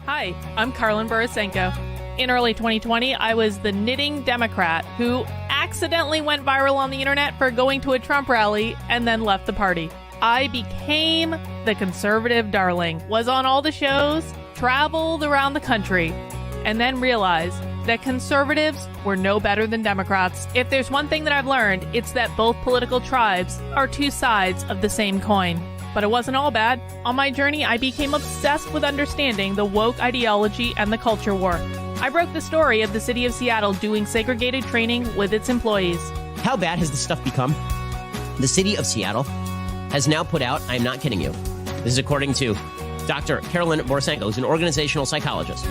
Hi, I'm Carlin Borisenko. In early 2020, I was the knitting Democrat who accidentally went viral on the internet for going to a Trump rally and then left the party. I became the conservative darling, was on all the shows, traveled around the country, and then realized that conservatives were no better than Democrats. If there's one thing that I've learned, it's that both political tribes are two sides of the same coin. But it wasn't all bad. On my journey, I became obsessed with understanding the woke ideology and the culture war. I broke the story of the city of Seattle doing segregated training with its employees. How bad has this stuff become? The city of Seattle has now put out, I'm not kidding you, this is according to Dr. Carolyn Borisenko, who's an organizational psychologist.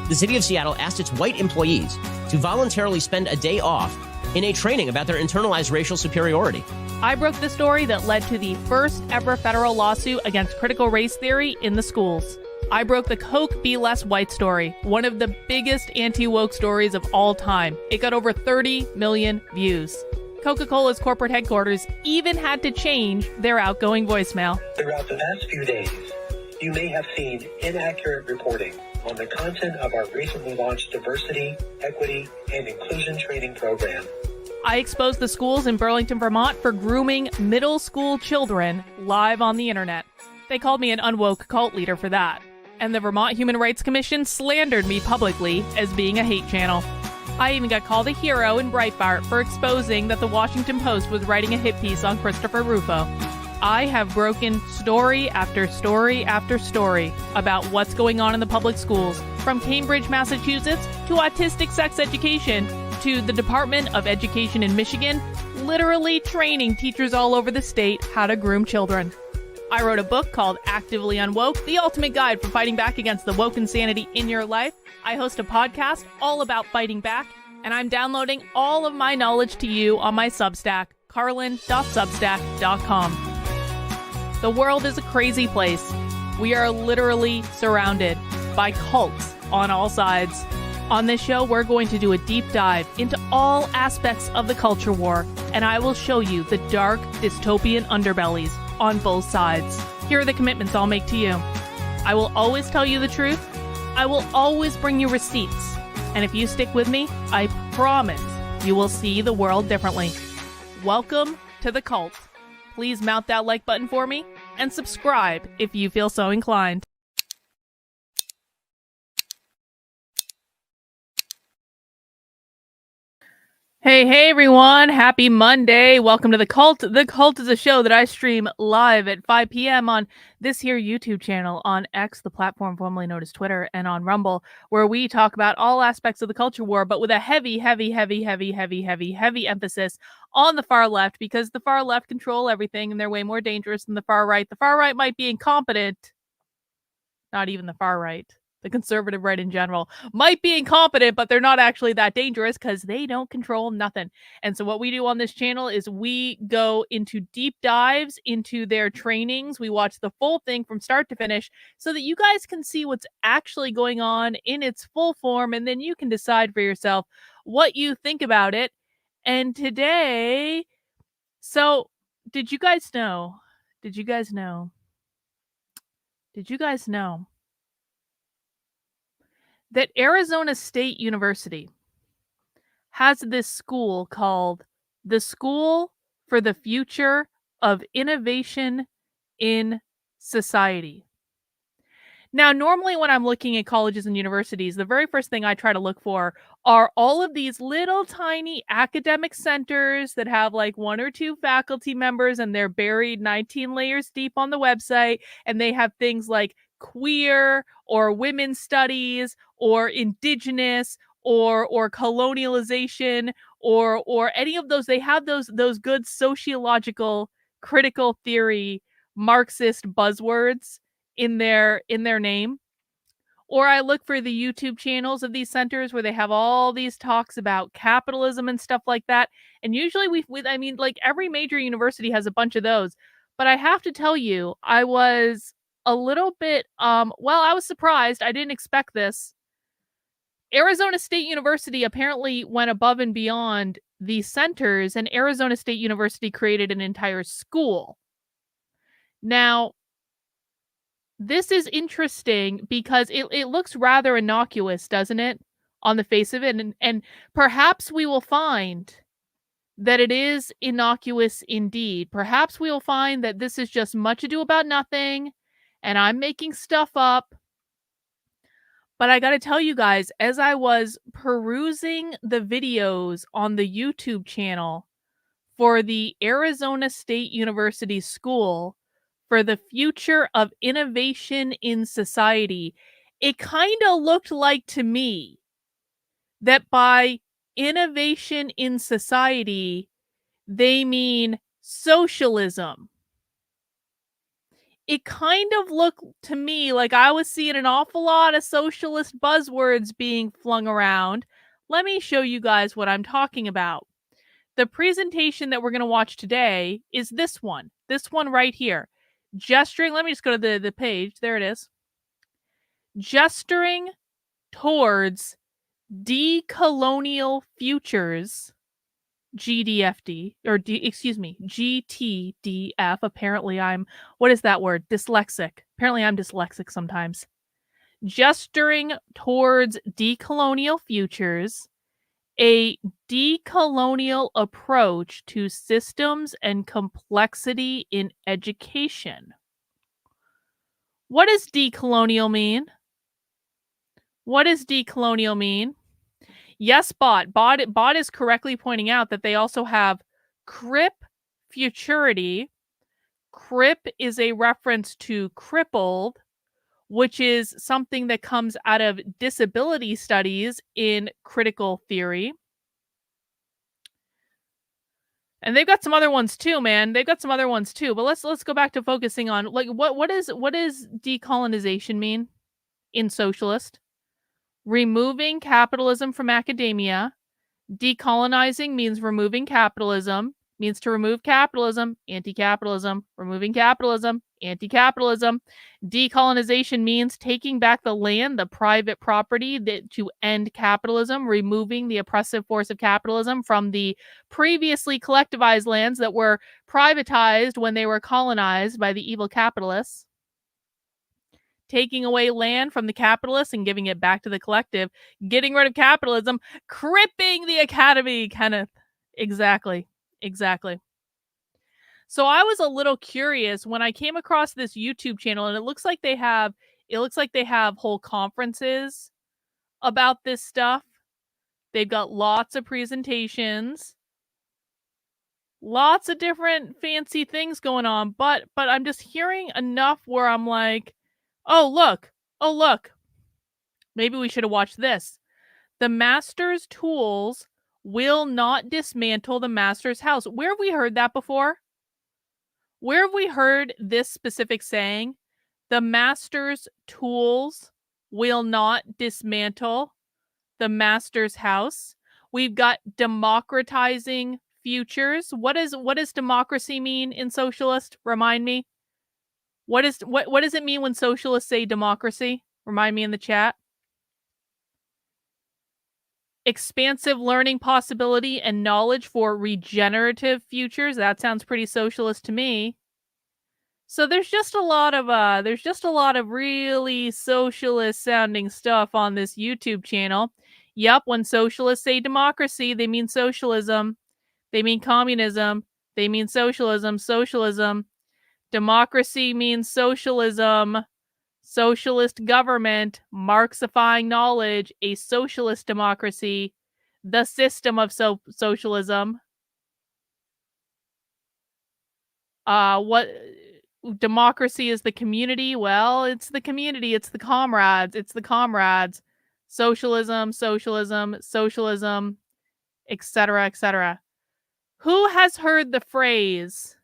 The city of Seattle asked its white employees to voluntarily spend a day off in a training about their internalized racial superiority. I broke the story that led to the first ever federal lawsuit against critical race theory in the schools. I broke the Coke Be Less White story, one of the biggest anti-woke stories of all time. It got over 30 million views. Coca-Cola's corporate headquarters even had to change their outgoing voicemail. Throughout the past few days, you may have seen inaccurate reporting on the content of our recently launched diversity, equity, and inclusion training program. I exposed the schools in Burlington, Vermont for grooming middle school children live on the internet. They called me an unwoke cult leader for that. And the Vermont Human Rights Commission slandered me publicly as being a hate channel. I even got called a hero in Breitbart for exposing that the Washington Post was writing a hit piece on Christopher Rufo. I have broken story after story after story about what's going on in the public schools, from Cambridge, Massachusetts, to autistic sex education, to the Department of Education in Michigan, literally training teachers all over the state how to groom children. I wrote a book called Actively Unwoke, the ultimate guide for fighting back against the woke insanity in your life. I host a podcast all about fighting back, and I'm downloading all of my knowledge to you on my Substack, carlin.substack.com. The world is a crazy place. We are literally surrounded by cults on all sides. On this show, we're going to do a deep dive into all aspects of the culture war, and I will show you the dark, dystopian underbellies on both sides. Here are the commitments I'll make to you. I will always tell you the truth. I will always bring you receipts. And if you stick with me, I promise you will see the world differently. Welcome to the cult. Please mount that like button for me and subscribe if you feel so inclined. Hey everyone, happy Monday. Welcome to The Cult. The Cult is a show that I stream live at 5 p.m. on this here YouTube channel, on X, the platform formerly known as Twitter, and on Rumble, where we talk about all aspects of the culture war, but with a heavy emphasis on the far left, because the far left control everything and they're way more dangerous than the far right. The far right might be incompetent. Not even the far right. The conservative right in general might be incompetent, but they're not actually that dangerous because they don't control nothing. And so what we do on this channel is we go into deep dives into their trainings. We watch the full thing from start to finish so that you guys can see what's actually going on in its full form, and then you can decide for yourself what you think about it. And today, so did you guys know that Arizona State University has this school called the School for the Future of Innovation in Society? Now, normally when I'm looking at colleges and universities, the very first thing I try to look for are all of these little tiny academic centers that have like one or two faculty members, and they're buried 19 layers deep on the website, and they have things like queer or women's studies or indigenous or colonialization or any of those. They have those good sociological critical theory Marxist buzzwords in their name. Or I look for the YouTube channels of these centers where they have all these talks about capitalism and stuff like that. And usually every major university has a bunch of those. But I have to tell you, I was a little bit, I was surprised. I didn't expect this. Arizona State University apparently went above and beyond these centers, and Arizona State University created an entire school. Now, This is interesting because it looks rather innocuous, doesn't it? On the face of it, and perhaps we will find that it is innocuous indeed. Perhaps we will find that this is just much ado about nothing, and I'm making stuff up. But I gotta tell you guys, as I was perusing the videos on the YouTube channel for the Arizona State University School for the Future of Innovation in Society, it kind of looked like to me that by innovation in society, they mean socialism. It kind of looked to me like I was seeing an awful lot of socialist buzzwords being flung around. Let me show you guys what I'm talking about. The presentation that we're going to watch today is this one right here. Gesturing, let me just go to the page. There it is. Gesturing towards decolonial futures, GDFD, or GTDF. Apparently what is that word? Dyslexic. Apparently I'm dyslexic sometimes. Gesturing towards decolonial futures, a decolonial approach to systems and complexity in education. What does decolonial mean? What does decolonial mean? Yes, Bot is correctly pointing out that they also have crip futurity. Crip is a reference to crippled, which is something that comes out of disability studies in critical theory. And they've got some other ones too, man. They've got some other ones too. But let's go back to focusing on like what does decolonization mean in socialist? Removing capitalism from academia. Decolonizing means removing capitalism, means to remove capitalism, anti-capitalism, removing capitalism, anti-capitalism. Decolonization means taking back the land, the private property to end capitalism, removing the oppressive force of capitalism from the previously collectivized lands that were privatized when they were colonized by the evil capitalists. Taking away land from the capitalists and giving it back to the collective, getting rid of capitalism, cripping the academy, Kenneth. Exactly. So I was a little curious when I came across this YouTube channel, and it looks like they have whole conferences about this stuff. They've got lots of presentations, lots of different fancy things going on, but I'm just hearing enough where I'm like, oh look, maybe we should have watched this. The master's tools will not dismantle the master's house. Where have we heard that before? Where have we heard this specific saying? The master's tools will not dismantle the master's house. We've got democratizing futures. What does democracy mean in socialist? Remind me. What does it mean when socialists say democracy? Remind me in the chat. Expansive learning possibility and knowledge for regenerative futures. That sounds pretty socialist to me. So there's just a lot of really socialist sounding stuff on this YouTube channel. Yep, when socialists say democracy, they mean socialism. They mean communism. They mean socialism. Democracy means socialism. Socialist government, Marxifying knowledge, a socialist democracy, the system of socialism. What democracy is the community? Well, it's the community, it's the comrades. Socialism, etc. Who has heard the phrase?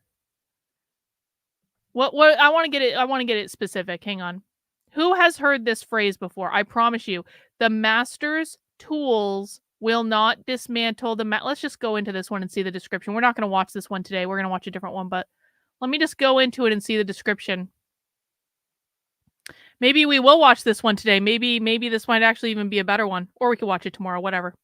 What I want to get it specific. Hang on. Who has heard this phrase before? I promise you, the master's tools will not dismantle the let's just go into this one and see the description. We're not going to watch this one today. We're going to watch a different one, but let me just go into it and see the description. Maybe we will watch this one today. Maybe this might actually even be a better one, or we could watch it tomorrow, whatever.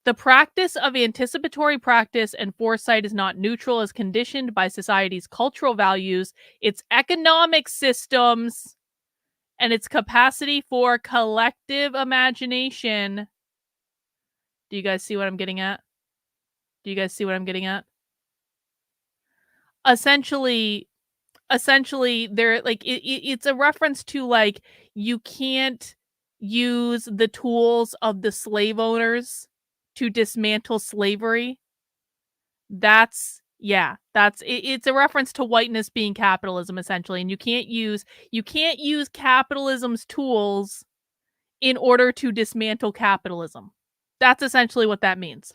The practice of anticipatory practice and foresight is not neutral, as conditioned by society's cultural values, its economic systems, and its capacity for collective imagination. Do you guys see what I'm getting at? Do you guys see what I'm getting at? Essentially, there, like, it's a reference to, like, you can't use the tools of the slave owners to dismantle slavery. It's a reference to whiteness being capitalism, essentially, and you can't use capitalism's tools in order to dismantle capitalism. That's essentially what that means.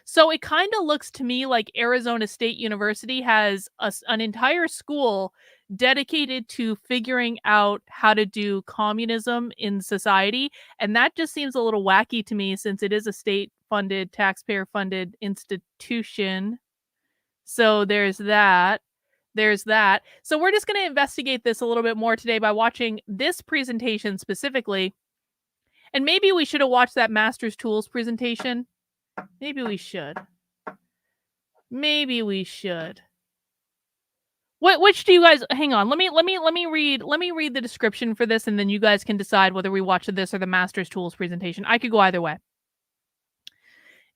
So it kind of looks to me like Arizona State University has an entire school dedicated to figuring out how to do communism in society. And that just seems a little wacky to me, since it is a state funded, taxpayer funded institution. So there's that. There's that. So we're just going to investigate this a little bit more today by watching this presentation specifically. And maybe we should have watched that Master's Tools presentation. Maybe we should. Maybe we should. Which do you guys, hang on. Let me read the description for this, and then you guys can decide whether we watch this or the Master's Tools presentation. I could go either way.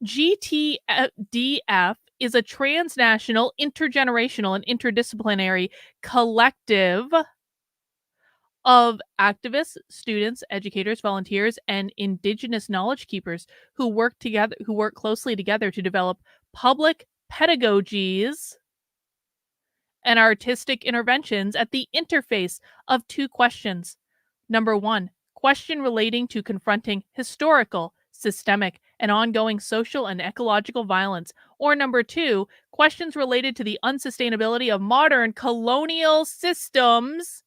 GTDF is a transnational, intergenerational, and interdisciplinary collective of activists, students, educators, volunteers, and indigenous knowledge keepers who work closely together to develop public pedagogies and artistic interventions at the interface of two questions. Number one, question relating to confronting historical, systemic, and ongoing social and ecological violence. Or number two, questions related to the unsustainability of modern colonial systems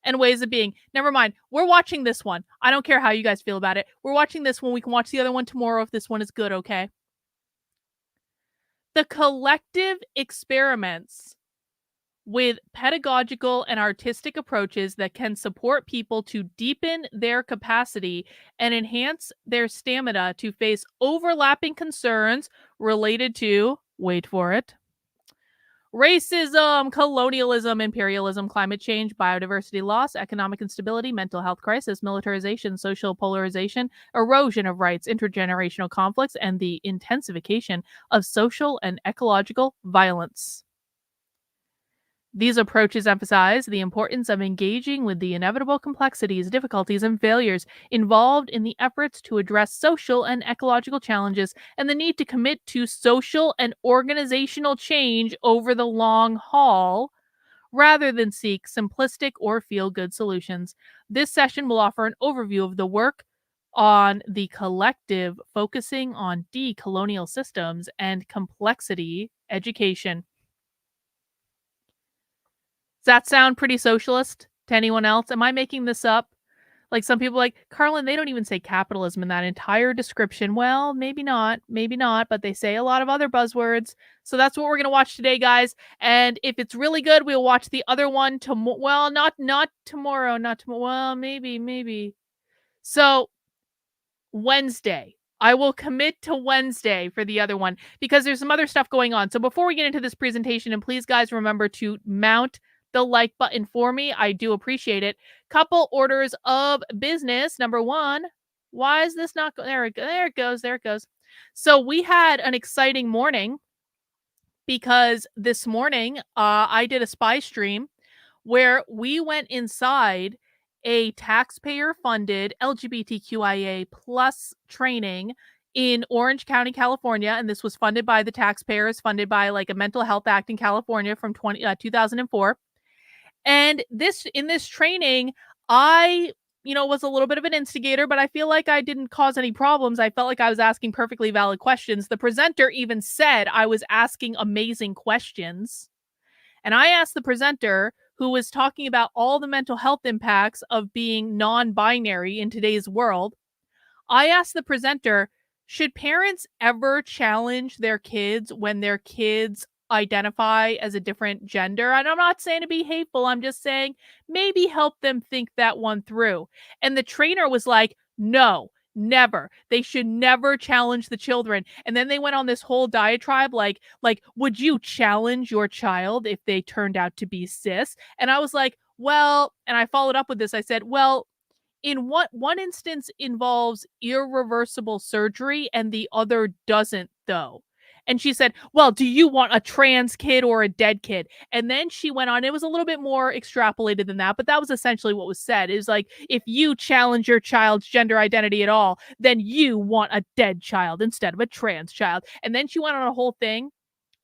and ways of being. Never mind. We're watching this one. I don't care how you guys feel about it. We're watching this one. We can watch the other one tomorrow if this one is good, okay? The collective experiments with pedagogical and artistic approaches that can support people to deepen their capacity and enhance their stamina to face overlapping concerns related to, wait for it, racism, colonialism, imperialism, climate change, biodiversity loss, economic instability, mental health crisis, militarization, social polarization, erosion of rights, intergenerational conflicts, and the intensification of social and ecological violence. These approaches emphasize the importance of engaging with the inevitable complexities, difficulties, and failures involved in the efforts to address social and ecological challenges, and the need to commit to social and organizational change over the long haul, rather than seek simplistic or feel-good solutions. This session will offer an overview of the work on the collective, focusing on decolonial systems and complexity education. Does that sound pretty socialist to anyone else? Am I making this up? Like, some people like, Carlin, they don't even say capitalism in that entire description. Well, maybe not, but they say a lot of other buzzwords. So that's what we're going to watch today, guys. And if it's really good, we'll watch the other one tomorrow. Well, not tomorrow, well, maybe. So Wednesday. I will commit to Wednesday for the other one because there's some other stuff going on. So before we get into this presentation, and please, guys, remember to mount the like button for me. I do appreciate it. Couple orders of business. Number one, why is this not there? There it goes. So we had an exciting morning because this morning I did a spy stream where we went inside a taxpayer-funded LGBTQIA plus training in Orange County, California, and this was funded by the taxpayers, funded by like a mental health act in California from 2004. And in this training, I, was a little bit of an instigator, but I feel like I didn't cause any problems. I felt like I was asking perfectly valid questions. The presenter even said I was asking amazing questions. And I asked the presenter, who was talking about all the mental health impacts of being non-binary in today's world. I asked the presenter, should parents ever challenge their kids when their kids identify as a different gender? And I'm not saying to be hateful. I'm just saying maybe help them think that one through. And the trainer was like, no, never. They should never challenge the children. And then they went on this whole diatribe like, would you challenge your child if they turned out to be cis? And I was like, Well, and I followed up with this. I said, well, in what one instance involves irreversible surgery and the other doesn't, though. And she said, well, do you want a trans kid or a dead kid? And then she went on, it was a little bit more extrapolated than that, but that was essentially what was said. It was like, if you challenge your child's gender identity at all, then you want a dead child instead of a trans child. And then she went on a whole thing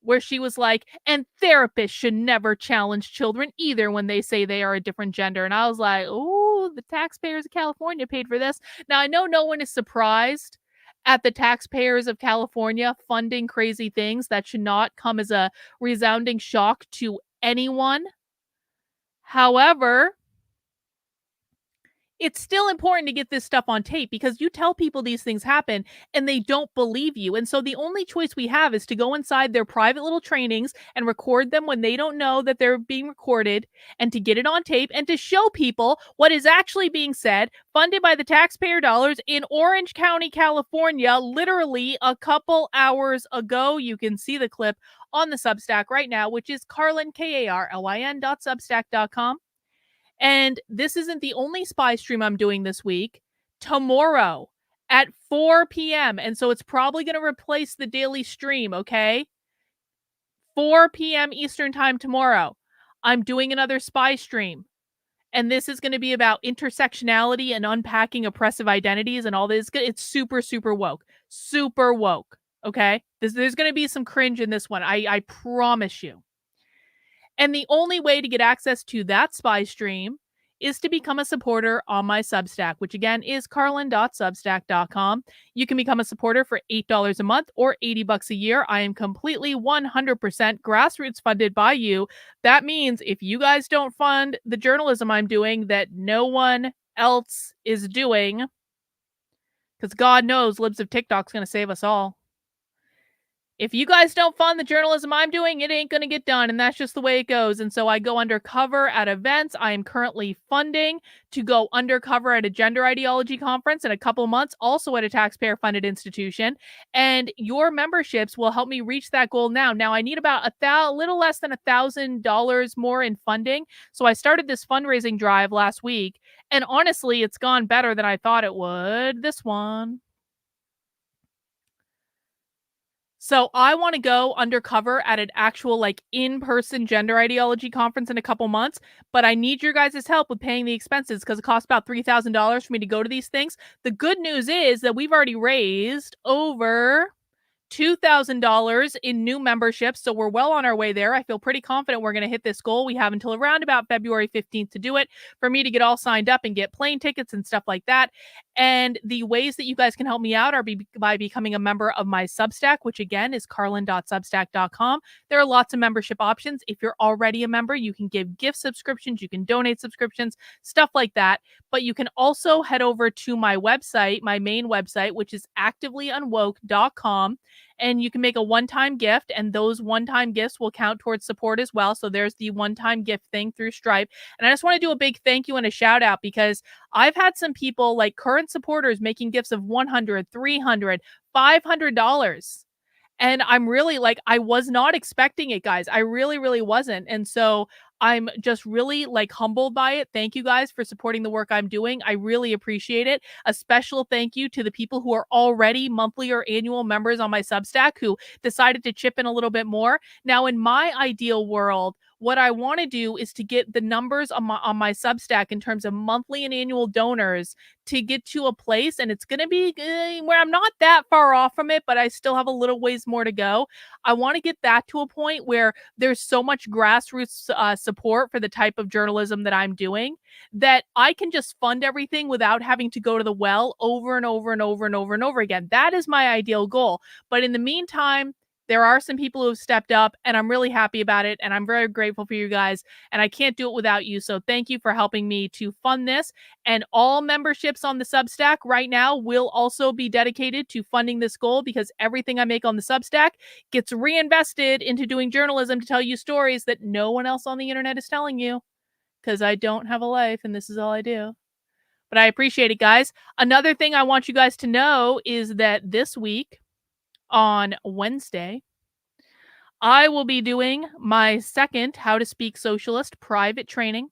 where she was like, and therapists should never challenge children either when they say they are a different gender. And I was like, oh, the taxpayers of California paid for this. Now, I know no one is surprised at the taxpayers of California funding crazy things. That should not come as a resounding shock to anyone. However, it's still important to get this stuff on tape because you tell people these things happen and they don't believe you. And so the only choice we have is to go inside their private little trainings and record them when they don't know that they're being recorded, and to get it on tape and to show people what is actually being said, funded by the taxpayer dollars in Orange County, California, literally a couple hours ago. You can see the clip on the Substack right now, which is Carlin, KARLYN.substack.com. And this isn't the only spy stream I'm doing this week. Tomorrow at 4 p.m. And so it's probably going to replace the daily stream, okay? 4 p.m. Eastern time tomorrow. I'm doing another spy stream. And this is going to be about intersectionality and unpacking oppressive identities and all this. It's super, super woke. Super woke, okay? There's going to be some cringe in this one. I promise you. And the only way to get access to that spy stream is to become a supporter on my Substack, which again is carlin.substack.com. You can become a supporter for $8 a month or $80 a year. I am completely 100% grassroots funded by you. That means if you guys don't fund the journalism I'm doing that no one else is doing, because God knows libs of TikTok's going to save us all. If you guys don't fund the journalism I'm doing, it ain't going to get done. And that's just the way it goes. And so I go undercover at events. I am currently funding to go undercover at a gender ideology conference in a couple months, also at a taxpayer funded institution. And your memberships will help me reach that goal now. Now I need about a little less than $1,000 more in funding. So I started this fundraising drive last week. And honestly, it's gone better than I thought it would. This one. So I want to go undercover at an actual like in-person gender ideology conference in a couple months, but I need your guys' help with paying the expenses because it costs about $3,000 for me to go to these things. The good news is that we've already raised over $2,000 in new memberships. So we're well on our way there. I feel pretty confident we're going to hit this goal. We have until around about February 15th to do it for me to get all signed up and get plane tickets and stuff like that. And the ways that you guys can help me out are by becoming a member of my Substack, which again is carlin.substack.com. There are lots of membership options. If you're already a member, you can give gift subscriptions, you can donate subscriptions, stuff like that. But you can also head over to my website, my main website, which is activelyunwoke.com. And you can make a one-time gift, and those one-time gifts will count towards support as well. So there's the one-time gift thing through Stripe. And I just want to do a big thank you and a shout out because I've had some people like current supporters making gifts of $100, $300, $500. And I'm really like, I was not expecting it, guys. I really, really wasn't. And so I'm just really like humbled by it. Thank you guys for supporting the work I'm doing. I really appreciate it. A special thank you to the people who are already monthly or annual members on my Substack who decided to chip in a little bit more. Now, in my ideal world, what I want to do is to get the numbers on my Substack in terms of monthly and annual donors to get to a place, and it's going to be where I'm not that far off from it, but I still have a little ways more to go. I want to get that to a point where there's so much grassroots support for the type of journalism that I'm doing that I can just fund everything without having to go to the well over and over and over and over and over again. That is my ideal goal. But in the meantime, there are some people who have stepped up, and I'm really happy about it, and I'm very grateful for you guys, and I can't do it without you. So thank you for helping me to fund this. And all memberships on the Substack right now will also be dedicated to funding this goal because everything I make on the Substack gets reinvested into doing journalism to tell you stories that no one else on the internet is telling you because I don't have a life and this is all I do. But I appreciate it, guys. Another thing I want you guys to know is that this week, on Wednesday, I will be doing my second How to Speak Socialist private training.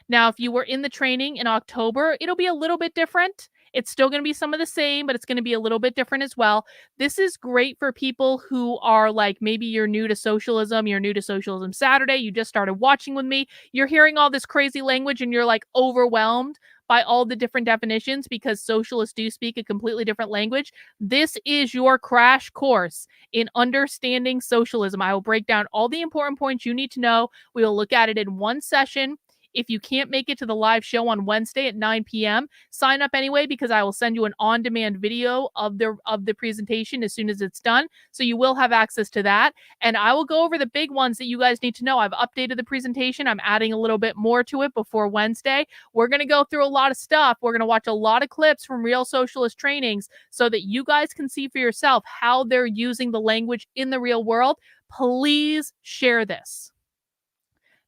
Now, if you were in the training in October, it'll be a little bit different. It's still going to be some of the same, but it's going to be a little bit different as well. This is great for people who are like, maybe you're new to socialism, you're new to Socialism Saturday, you just started watching with me, you're hearing all this crazy language and you're like overwhelmed by all the different definitions because socialists do speak a completely different language. This is your crash course in understanding socialism. I will break down all the important points you need to know. We will look at it in one session. If you can't make it to the live show on Wednesday at 9 p.m., sign up anyway because I will send you an on-demand video of the presentation as soon as it's done. So you will have access to that. And I will go over the big ones that you guys need to know. I've updated the presentation. I'm adding a little bit more to it before Wednesday. We're going to go through a lot of stuff. We're going to watch a lot of clips from real socialist trainings so that you guys can see for yourself how they're using the language in the real world. Please share this.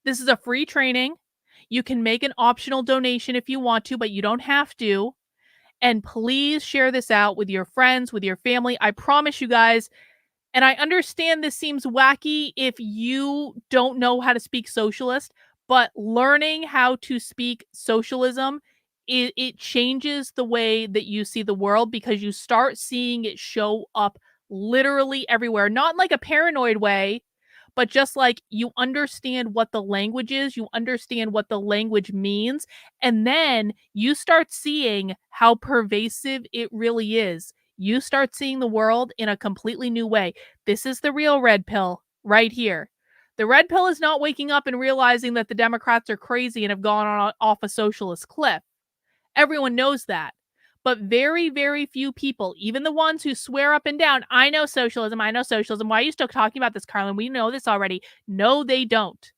This is a free training. You can make an optional donation if you want to, but you don't have to. And please share this out with your friends, with your family. I promise you guys, and I understand this seems wacky if you don't know how to speak socialist, but learning how to speak socialism, it changes the way that you see the world because you start seeing it show up literally everywhere. Not in like a paranoid way, but just like you understand what the language is, you understand what the language means, and then you start seeing how pervasive it really is. You start seeing the world in a completely new way. This is the real red pill right here. The red pill is not waking up and realizing that the Democrats are crazy and have gone off a socialist cliff. Everyone knows that. But very, very few people, even the ones who swear up and down, I know socialism, I know socialism. Why are you still talking about this, Carlin? We know this already. No, they don't.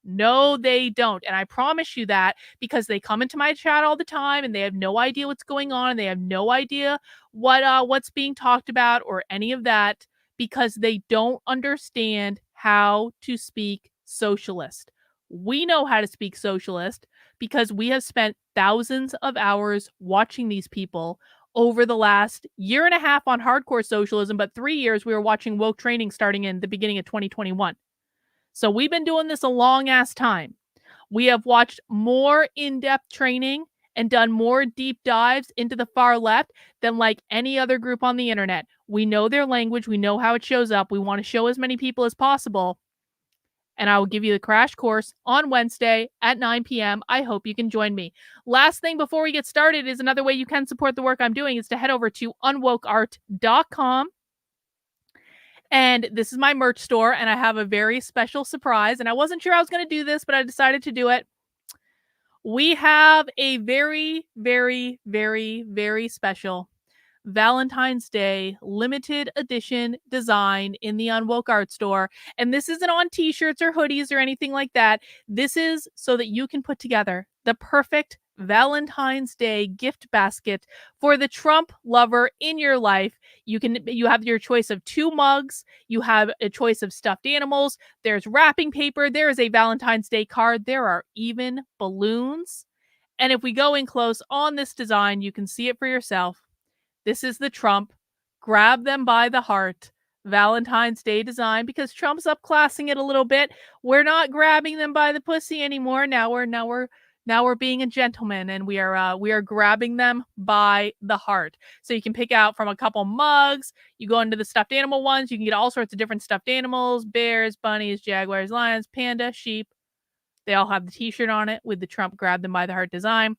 No, they don't. And I promise you that because they come into my chat all the time and they have no idea what's going on and they have no idea what's being talked about or any of that because they don't understand how to speak socialist. We know how to speak socialist because we have spent thousands of hours watching these people over the last year and a half on hardcore socialism, but 3 years we were watching woke training starting in the beginning of 2021. So we've been doing this a long ass time. We have watched more in-depth training and done more deep dives into the far left than like any other group on the internet. We know their language. We know how it shows up. We want to show as many people as possible. And I will give you the crash course on Wednesday at 9 p.m. I hope you can join me. Last thing before we get started is another way you can support the work I'm doing is to head over to unwokeart.com. And this is my merch store, and I have a very special surprise. And I wasn't sure I was going to do this, but I decided to do it. We have a very, very, very, very special Valentine's Day limited edition design in the Unwoke Art Store. And this isn't on t-shirts or hoodies or anything like that. This is so that you can put together the perfect Valentine's Day gift basket for the Trump lover in your life. You have your choice of 2 mugs, you have a choice of stuffed animals, there's wrapping paper, there is a Valentine's Day card, there are even balloons. And if we go in close on this design, you can see it for yourself. This is the Trump grab them by the heart Valentine's Day design because Trump's upclassing it a little bit. We're not grabbing them by the pussy anymore. Now we're being a gentleman and we are grabbing them by the heart. So you can pick out from a couple mugs. You go into the stuffed animal ones. You can get all sorts of different stuffed animals, bears, bunnies, jaguars, lions, panda, sheep. They all have the t-shirt on it with the Trump grab them by the heart design.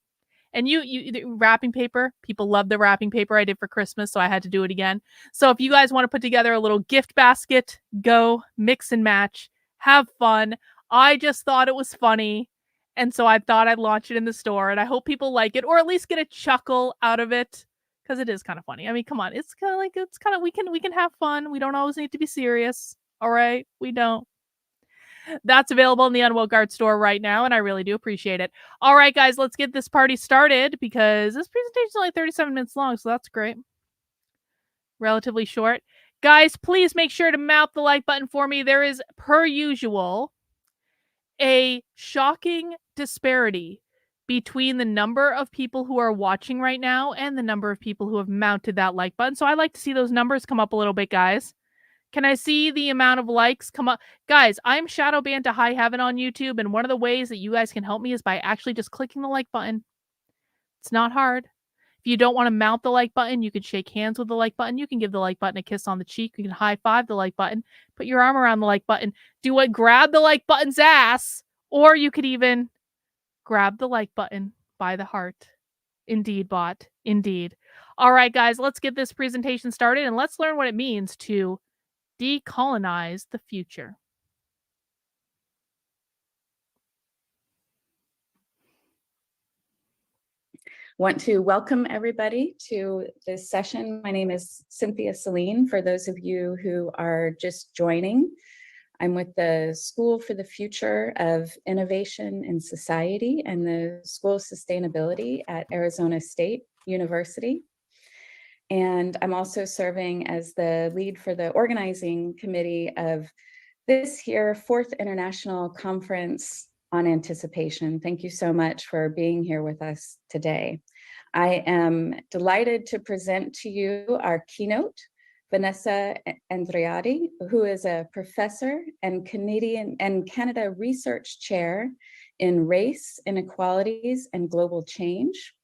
And the wrapping paper, people love the wrapping paper I did for Christmas, so I had to do it again. So if you guys want to put together a little gift basket, go mix and match, have fun. I just thought it was funny, and so I thought I'd launch it in the store, and I hope people like it, or at least get a chuckle out of it, because it is kind of funny. I mean, come on, we can have fun. We don't always need to be serious, all right? We don't. That's available in the Unwoke Art Store right now, and I really do appreciate it. All right, guys, let's get this party started because this presentation is only 37 minutes long, so that's great. Relatively short. Guys, please make sure to mouth the like button for me. There is, per usual, a shocking disparity between the number of people who are watching right now and the number of people who have mounted that like button. So I like to see those numbers come up a little bit, guys. Can I see the amount of likes come up? Guys, I'm shadow banned to high heaven on YouTube, and one of the ways that you guys can help me is by actually just clicking the like button. It's not hard. If you don't want to mount the like button, you can shake hands with the like button. You can give the like button a kiss on the cheek. You can high five the like button. Put your arm around the like button. Do what? Grab the like button's ass. Or you could even grab the like button by the heart. Indeed, bot. Indeed. All right, guys, let's get this presentation started and let's learn what it means to decolonize the future. Want to welcome everybody to this session. My name is Cynthia Celine. For those of you who are just joining, I'm with the School for the Future of Innovation in Society and the School of Sustainability at Arizona State University. And I'm also serving as the lead for the organizing committee of this here 4th International Conference on Anticipation. Thank you so much for being here with us today. I am delighted to present to you our keynote, Vanessa Andreotti, who is a professor and Canada Research Chair in Race, Inequalities, and Global Change,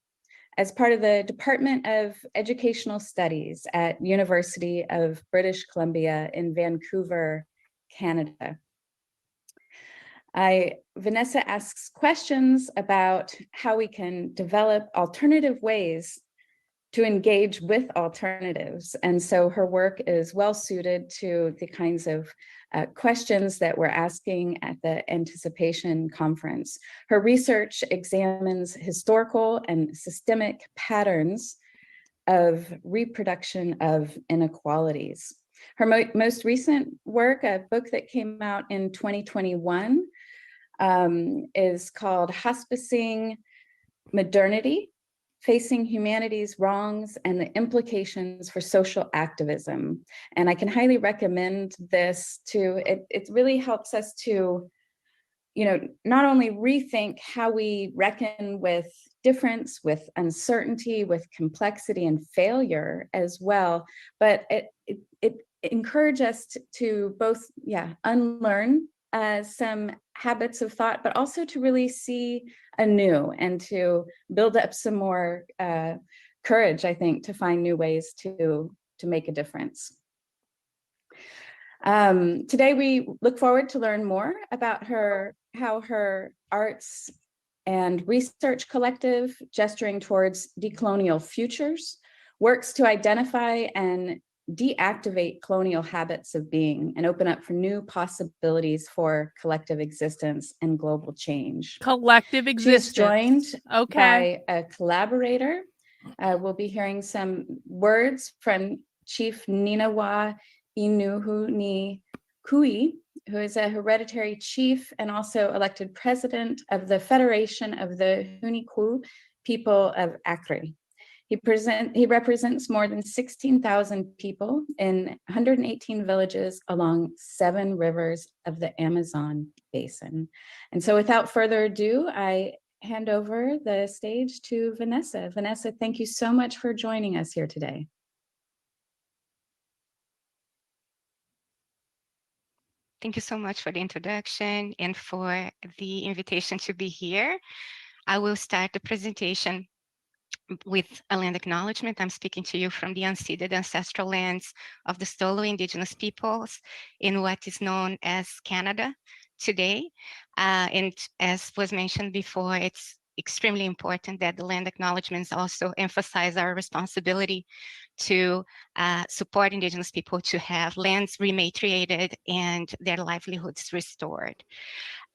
as part of the Department of Educational Studies at University of British Columbia in Vancouver, Canada. Vanessa asks questions about how we can develop alternative ways to engage with alternatives. And so her work is well suited to the kinds of questions that we're asking at the Anticipation Conference. Her research examines historical and systemic patterns of reproduction of inequalities. Her most recent work, a book that came out in 2021, is called Hospicing Modernity, Facing Humanity's Wrongs and the Implications for Social Activism. And I can highly recommend this to, it really helps us to, not only rethink how we reckon with difference, with uncertainty, with complexity and failure as well, but it encourages us to both, unlearn some habits of thought, but also to really see anew and to build up some more courage, I think, to find new ways to make a difference. Today, we look forward to learn more about how her arts and research collective, Gesturing Towards Decolonial Futures, works to identify and deactivate colonial habits of being and open up for new possibilities for collective existence and global change. Collective existence. She's joined by a collaborator. We'll be hearing some words from Chief Ninawa Inuhu Ni Kui, who is a hereditary chief and also elected president of the Federation of the Huniku People of Acre. He represents more than 16,000 people in 118 villages along 7 rivers of the Amazon basin. And so without further ado, I hand over the stage to Vanessa. Vanessa, thank you so much for joining us here today. Thank you so much for the introduction and for the invitation to be here. I will start the presentation with a land acknowledgement. I'm speaking to you from the unceded ancestral lands of the Stolo Indigenous peoples in what is known as Canada today. And as was mentioned before, it's extremely important that the land acknowledgements also emphasize our responsibility to support Indigenous people to have lands rematriated and their livelihoods restored.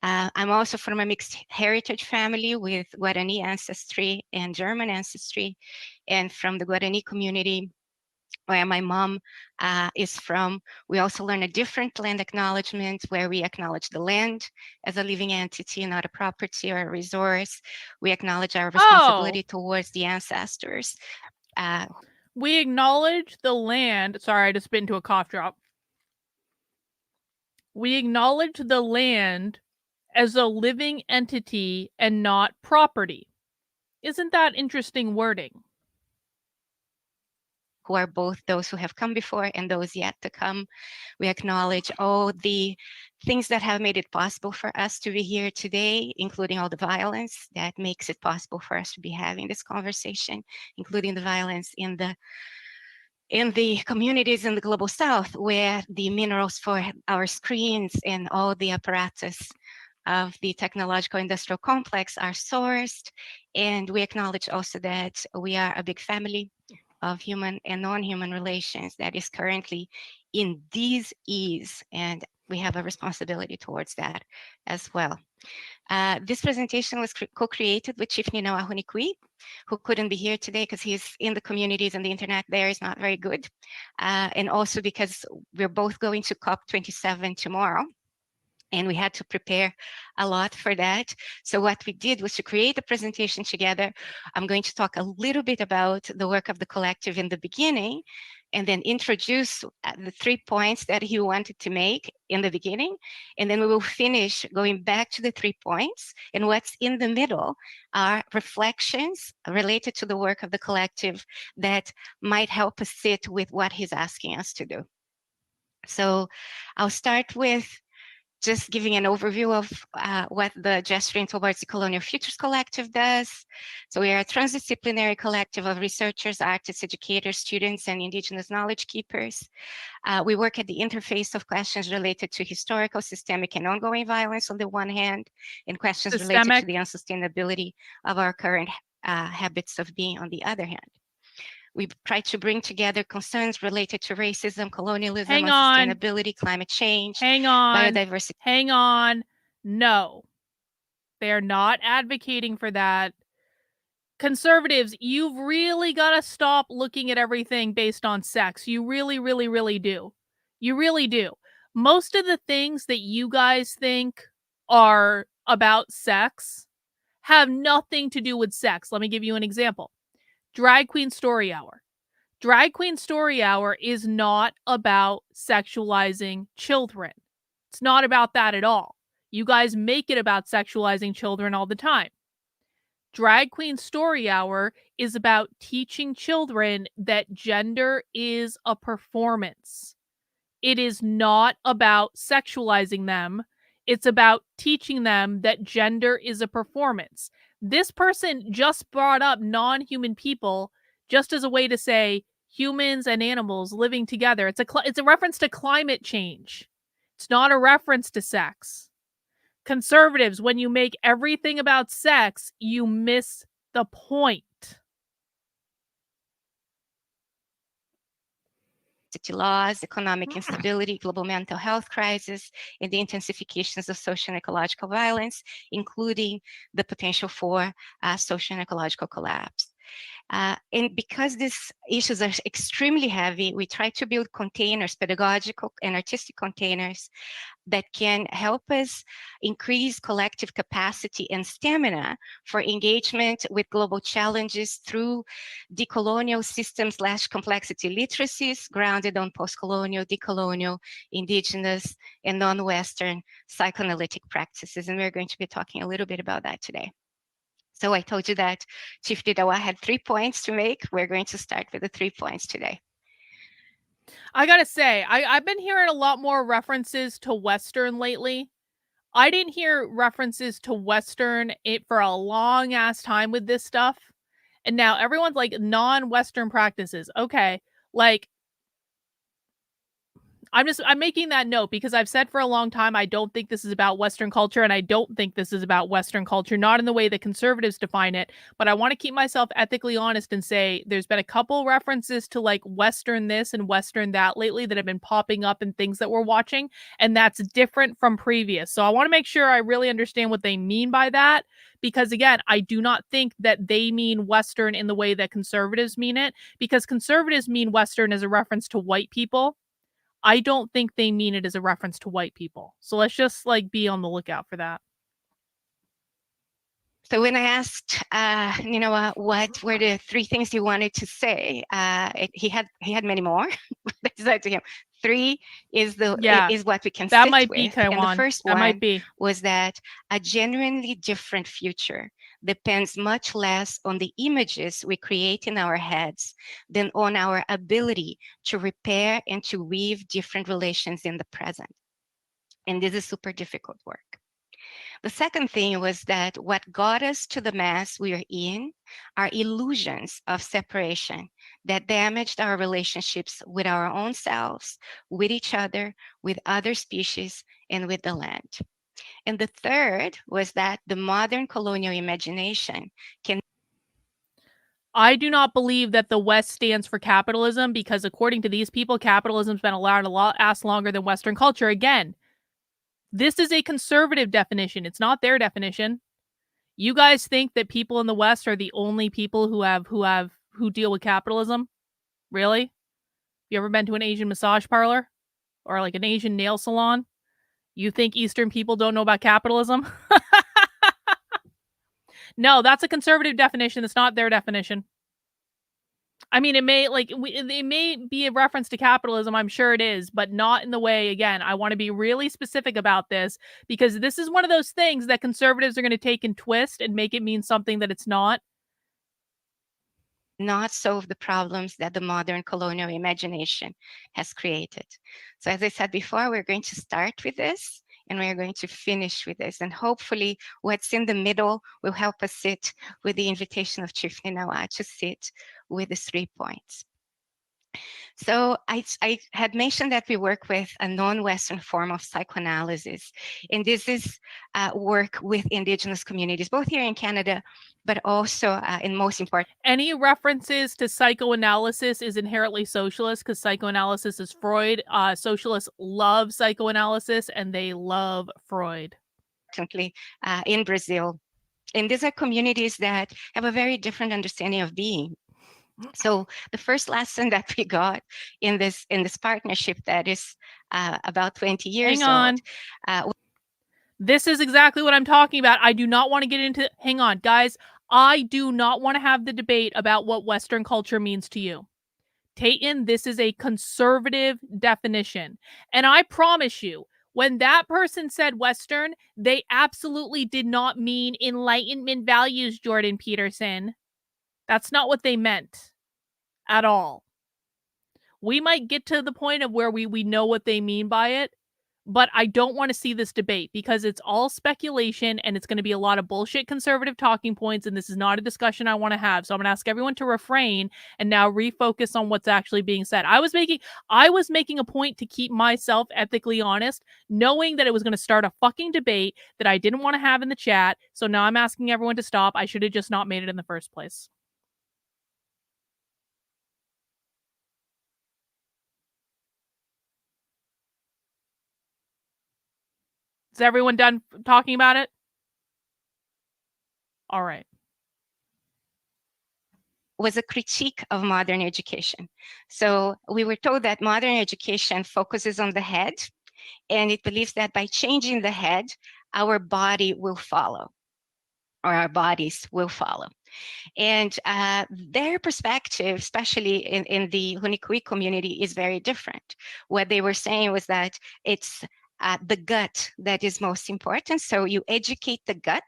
I'm also from a mixed heritage family with Guarani ancestry and German ancestry, and from the Guarani community where my mom is from. We also learn a different land acknowledgement where we acknowledge the land as a living entity, not a property or a resource. We acknowledge our responsibility towards the ancestors. We acknowledge the land. Sorry, I just bit into a cough drop. We acknowledge the land as a living entity and not property. Isn't that interesting wording? who are both those who have come before and those yet to come. We acknowledge all the things that have made it possible for us to be here today, including all the violence that makes it possible for us to be having this conversation, including the violence in the communities in the global south, where the minerals for our screens and all the apparatus of the technological industrial complex are sourced. And we acknowledge also that we are a big family of human and non-human relations that is currently in dis-ease, and we have a responsibility towards that as well. This presentation was co-created with Chief Nina Wahunikui, who couldn't be here today because he's in the communities and the internet there is not very good. And also because we're both going to COP27 tomorrow, and we had to prepare a lot for that. So what we did was to create a presentation together. I'm going to talk a little bit about the work of the collective in the beginning, and then introduce the 3 points that he wanted to make in the beginning. And then we will finish going back to the 3 points. And what's in the middle are reflections related to the work of the collective that might help us sit with what he's asking us to do. So I'll start with just giving an overview of what the Gesturing Towards Decolonial Futures Collective does. So we are a transdisciplinary collective of researchers, artists, educators, students, and indigenous knowledge keepers. We work at the interface of questions related to historical, systemic, and ongoing violence on the one hand, and questions related to the unsustainability of our current habits of being on the other hand. We try to bring together concerns related to racism, colonialism, sustainability, climate change, biodiversity. Hang on. No, they're not advocating for that. Conservatives, you've really got to stop looking at everything based on sex. You really, really, really do. You really do. Most of the things that you guys think are about sex have nothing to do with sex. Let me give you an example. Drag Queen Story Hour. Drag Queen Story Hour is not about sexualizing children. It's not about that at all. You guys make it about sexualizing children all the time. Drag Queen Story Hour is about teaching children that gender is a performance. It is not about sexualizing them. It's about teaching them that gender is a performance. This person just brought up non-human people just as a way to say humans and animals living together. It's a reference to climate change. It's not a reference to sex. Conservatives, when you make everything about sex, you miss the point. Laws, economic instability, global mental health crisis, and the intensifications of social and ecological violence, including the potential for social and ecological collapse. And because these issues are extremely heavy, we try to build containers, pedagogical and artistic containers, that can help us increase collective capacity and stamina for engagement with global challenges through decolonial systems/complexity literacies grounded on post-colonial, decolonial, indigenous, and non-Western psychoanalytic practices. And we're going to be talking a little bit about that today. So I told you that Chief Didawa had 3 points to make. We're going to start with the 3 points today. I gotta say, I've been hearing a lot more references to Western lately. I didn't hear references to Western for a long ass time with this stuff. And now everyone's like non-Western practices. Okay. Like, I'm making that note because I've said for a long time, I don't think this is about Western culture, and I don't think this is about Western culture, not in the way that conservatives define it, but I want to keep myself ethically honest and say there's been a couple references to like Western this and Western that lately that have been popping up in things that we're watching, and that's different from previous. So I want to make sure I really understand what they mean by that, because again, I do not think that they mean Western in the way that conservatives mean it, because conservatives mean Western as a reference to white people. I don't think they mean it as a reference to white people. So let's just like be on the lookout for that. So when I asked what were the 3 things you wanted to say, he had many more. I decided to him 3 is what we can that sit might with. Be Kaiwan. And the first that one might be. was that a genuinely different future depends much less on the images we create in our heads than on our ability to repair and to weave different relations in the present. And this is super difficult work. The second thing was that what got us to the mess we are in are illusions of separation that damaged our relationships with our own selves, with each other, with other species, and with the land. And the third was that the modern colonial imagination can. I do not believe that the West stands for capitalism because, according to these people, capitalism's been allowed to last longer than Western culture. Again, this is a conservative definition. It's not their definition. You guys think that people in the West are the only people who deal with capitalism? Really? You ever been to an Asian massage parlor or like an Asian nail salon? You think Eastern people don't know about capitalism? No, that's a conservative definition. It's not their definition. I mean, it may be a reference to capitalism. I'm sure it is, but not in the way. Again, I want to be really specific about this because this is one of those things that conservatives are going to take and twist and make it mean something that it's not. Not solve the problems that the modern colonial imagination has created. So as I said before, we're going to start with this and we're going to finish with this. And hopefully what's in the middle will help us sit with the invitation of Chief Ninawa to sit with the 3 points. So I had mentioned that we work with a non-Western form of psychoanalysis. And this is work with Indigenous communities, both here in Canada, but also in most important. Any references to psychoanalysis is inherently socialist because psychoanalysis is Freud. Socialists love psychoanalysis and they love Freud. In Brazil. And these are communities that have a very different understanding of being. So the first lesson that we got in this partnership that is about 20 years old. This is exactly what I'm talking about. I do not want to get into. Hang on, guys. I do not want to have the debate about what Western culture means to you. Tayton, this is a conservative definition. And I promise you, when that person said Western, they absolutely did not mean Enlightenment values, Jordan Peterson. That's not what they meant at all. We might get to the point of where we know what they mean by it, but I don't want to see this debate because it's all speculation and it's going to be a lot of bullshit conservative talking points, and this is not a discussion I want to have. So I'm going to ask everyone to refrain and now refocus on what's actually being said. I was making a point to keep myself ethically honest, knowing that it was going to start a fucking debate that I didn't want to have in the chat. So now I'm asking everyone to stop. I should have just not made it in the first place. Is everyone done talking about it? All right. Was a critique of modern education. So we were told that modern education focuses on the head, and it believes that by changing the head, our body will follow, or our bodies will follow. And their perspective, especially in the Hunikui community, is very different. What they were saying was that it's the gut that is most important. So you educate the gut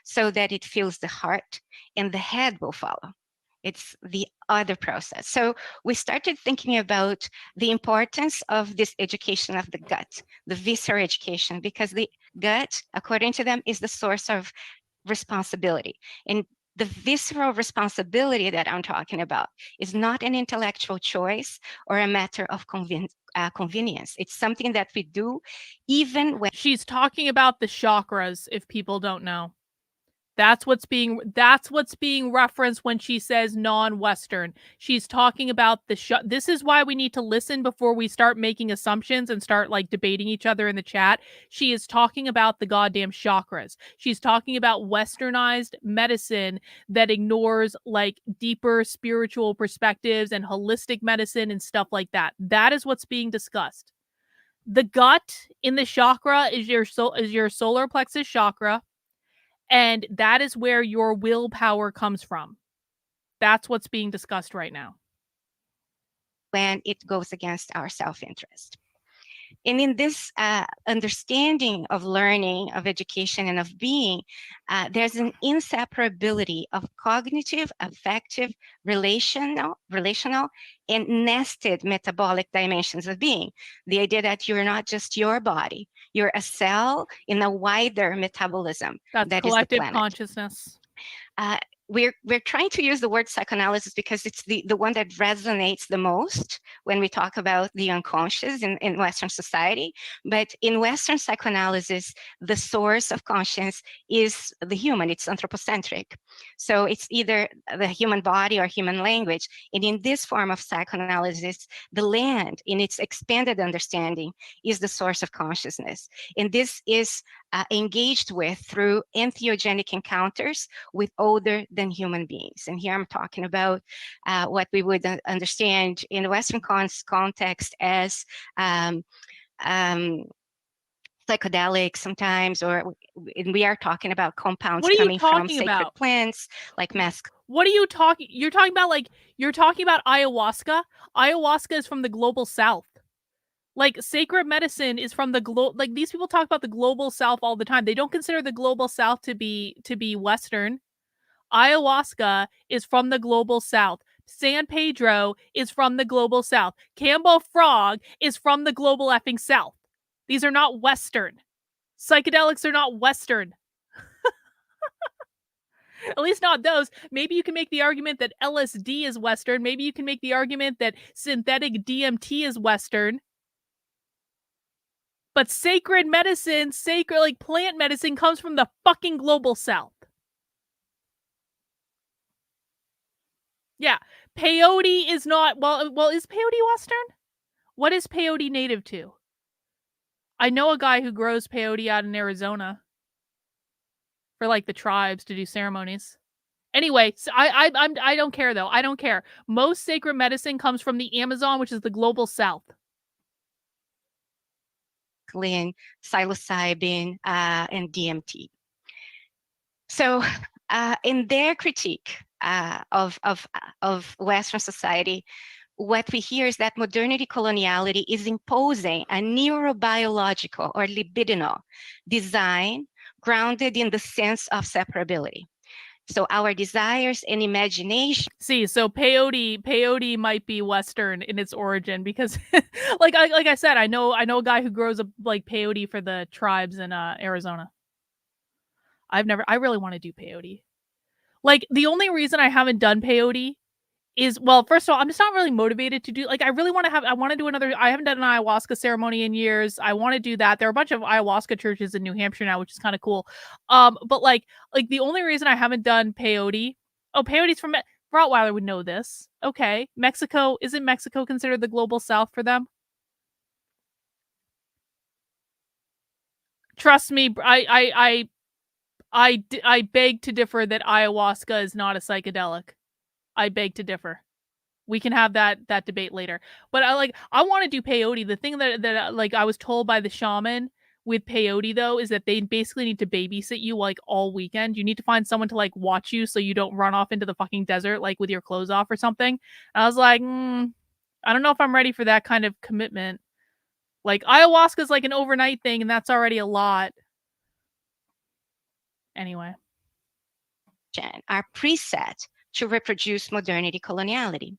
so that it feels the heart, and the head will follow. It's the other process. So we started thinking about the importance of this education of the gut, the visceral education, because the gut, according to them, is the source of responsibility. And the visceral responsibility that I'm talking about is not an intellectual choice or a matter of convenience. It's something that we do even when. She's talking about the chakras, if people don't know. That's what's being referenced when she says non-Western. She's talking about this is why we need to listen before we start making assumptions and start like debating each other in the chat. She is talking about the goddamn chakras. She's talking about westernized medicine that ignores like deeper spiritual perspectives and holistic medicine and stuff like that. That is what's being discussed. The gut in the chakra is your solar plexus chakra. And that is where your willpower comes from. That's what's being discussed right now. When it goes against our self-interest. And in this understanding of learning, of education, and of being, there's an inseparability of cognitive, affective, relational, and nested metabolic dimensions of being. The idea that you're not just your body, you're a cell in a wider metabolism. That's that is the collective planet. consciousness. We're trying to use the word psychoanalysis because it's the one that resonates the most when we talk about the unconscious in Western society. But in Western psychoanalysis, the source of conscience is the human. It's anthropocentric. So it's either the human body or human language. And in this form of psychoanalysis, the land, in its expanded understanding, is the source of consciousness. And this is engaged with through entheogenic encounters with older than human beings. And here I'm talking about what we would understand in the Western context as psychedelics sometimes, or we are talking about compounds coming from sacred plants like mescaline. What are you talking? You're talking about ayahuasca. Ayahuasca is from the global south. Like sacred medicine is from the like these people talk about the global south all the time. They don't consider the global south to be Western. Ayahuasca is from the global south. San Pedro is from the global south. Cambo Frog is from the global effing south. These are not Western. Psychedelics are not Western. At least not those. Maybe you can make the argument that LSD is Western. Maybe you can make the argument that synthetic DMT is Western. But sacred medicine, like plant medicine, comes from the fucking global south. Yeah. Peyote is not, well, is peyote Western? What is peyote native to? I know a guy who grows peyote out in Arizona for like the tribes to do ceremonies. Anyway, so I don't care though. I don't care. Most sacred medicine comes from the Amazon, which is the global south. Psilocybin, and DMT. So, in their critique of Western society, what we hear is that modernity coloniality is imposing a neurobiological or libidinal design grounded in the sense of separability. So our desires and imagination. See, so peyote might be Western in its origin because, like I said, I know a guy who grows like peyote for the tribes in Arizona. I really want to do peyote. Like the only reason I haven't done peyote is, well, first of all, I'm just not really motivated to do, like, I want to do another, I haven't done an ayahuasca ceremony in years. I want to do that. There are a bunch of ayahuasca churches in New Hampshire now, which is kind of cool. But like the only reason I haven't done peyote, peyote's from, Rottweiler would know this. Okay. Isn't Mexico considered the global south for them? Trust me, I beg to differ that ayahuasca is not a psychedelic. I beg to differ. We can have that debate later. But I want to do peyote. The thing that like I was told by the shaman with peyote though is that they basically need to babysit you like all weekend. You need to find someone to like watch you so you don't run off into the fucking desert like with your clothes off or something. And I was like, I don't know if I'm ready for that kind of commitment. Like ayahuasca is like an overnight thing, and that's already a lot. Anyway, are preset to reproduce modernity coloniality.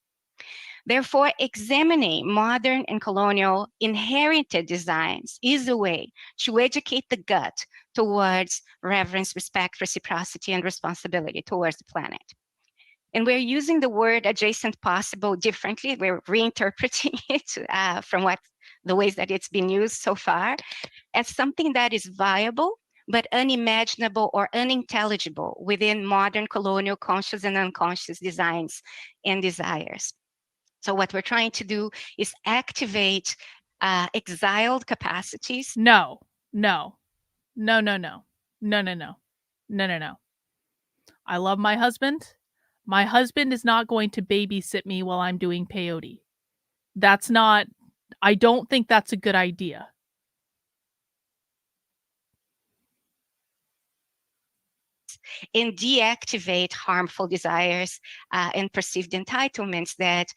Therefore, examining modern and colonial inherited designs is a way to educate the gut towards reverence, respect, reciprocity, and responsibility towards the planet. And we're using the word adjacent possible differently. We're reinterpreting it from the ways that it's been used so far as something that is viable but unimaginable or unintelligible within modern colonial conscious and unconscious designs and desires. So what we're trying to do is activate exiled capacities. No. I love my husband. My husband is not going to babysit me while I'm doing peyote. I don't think that's a good idea. And deactivate harmful desires and perceived entitlements that